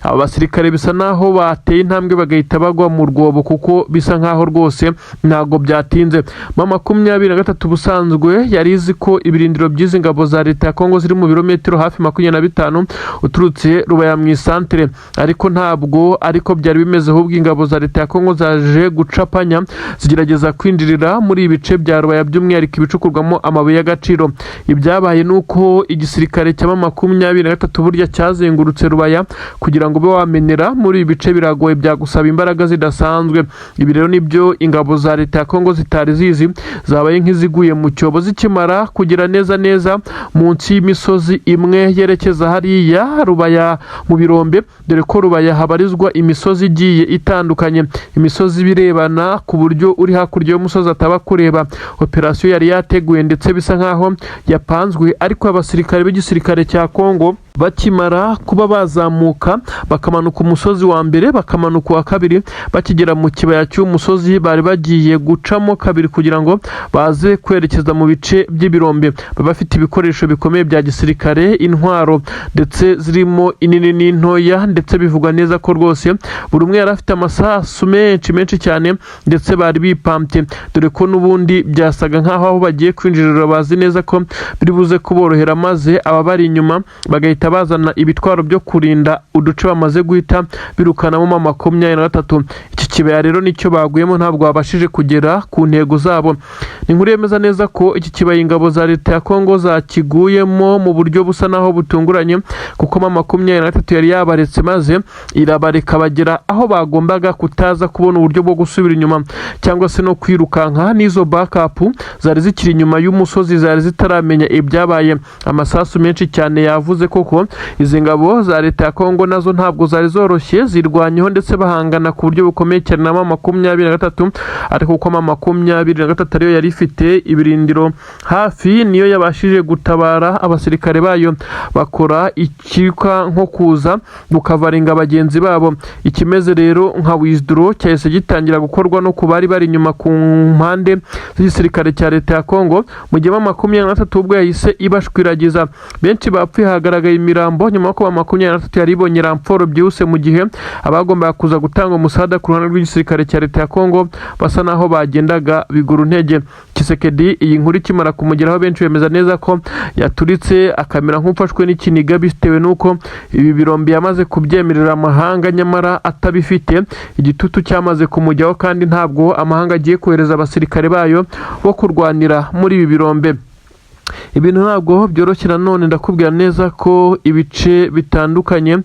Abasirikare bisa naho bateye intambwe bagahita bagwa mu rwobo, kuko bisa nkaho rwose ntago byatinze. 23 busanzwe yari izi ko ibirindiro by'izi ngabo za leta ya Kongo ziri mu birometero hafi 25 uturutse Rubaya mu isantere, ariko ntabwo ariko byari bimeze. Ahubwo ingabo za leta ya Kongo zaje gucapanya zigerageza kwinjirira muri ibice bya Rubaya, by'umwihariko ibicukurwamo amabuye y'agaciro. Ibyabaye nuko igisirikare cya 23 burya cyazengurutse Rubaya kugira ngo be wamenera muri ibice biragoye, byagusaba imbaraga zidasanzwe. Ibi rero nibyo ingabo za leta ya Kongo zitari zizi, zabaye nk'iziguye mu cyobo zikimara kugira neza munsi y'imisozi imwe yerekeza hariya Rubaya mu birombe, dore ko Rubaya habarizwa imisozi igiye itandukanye, imisozi birebana ku buryo uri hakurya y'umusozi ataba kureba. Operasiyo yari yateguye ndetse bisa nkaho yapanzwe, ariko abasirikare b'igisirikare cya Kongo bakimara kuba bazamuka bakamanuka umusozi wa mbere bakamanuka uwa kabiri, bakigera mu kibaya cy'umusozi bari bagiye gucamo kabiri kugira ngo baze kwerekeza mu bice by'ibirombe. Bafite ibikoresho bikomeye bya gisirikare, intwaro ndetse zirimo inini n'intoya, ndetse bivugwa neza ko rwose buri umwe yari afite amasasu menshi cyane, ndetse bari bipampye, dore ko n'ubundi byasaga nk'aho aho bagiye kwinjirira bazi neza ko biri buze kuborohera, maze aba bari inyuma bagahita bazana ibitwaro byo kurinda uduce bamaze guhita birukanamo M23. Iki kibaya rero nicyo baguyemo, ntabwo babashije kugera ku ntego zabo. Ni inkuru yemeza neza ko iki kibaya ingabo za leta ya Kongo zakiguyemo mu buryo busa naho butunguranye, kuko M23 yari yabaretse maze irabareka bagera aho bagombaga kutaza kubona uburyo bwo gusubira inyuma cyangwa se no kwirukanka. N'izo backup zari zikiri inyuma y'umusozi zari zitaramenya ibyabaye. Amasasu menshi cyane yavuze koko izi ngabo za leta ya Kongo nazo ntabwo zari zoroshye, zirwanyeho ndetse bahangana ku buryo bukomeye cyane na M23, ariko kuko M23 ariyo yari ifite ibirindiro hafi, niyo yabashije gutabara abasirikare bayo bakora ikika nko kuza gukavaringa bagenzi babo. Ikimeze rero nka withdraw cyahise gitangira gukorwa no kubari bari inyuma ku mpande z'igisirikare cya leta ya Kongo, mu gihe M23 ubwo yahise ibashwiragiza. Benshi bapfuye, hagaragaye imirambo nyuma ko M23 yari ibonye ramforo byihuse, mu gihe abagombaga kuza gutanga umusada ku ruhande rw'igisirikare cya leta ya Kongo basa naho bagendaga bigura intege. Tshisekedi iyi nkuru ikimara kumugeraho, benshi bemeza neza ko yaturitse akamera nk'ufashwe n'ikiniga, bitewe n'uko ibi birombe yamaze kubyemerera amahanga nyamara atabifite. Igitutu cyamaze kumujyaho, kandi ntabwo amahanga agiye kohereza abasirikare bayo bo kurwanira muri ibi birombe. Ibintu ntabwo byoroshye. Nanone ndakubwira neza ko ibice bitandukanye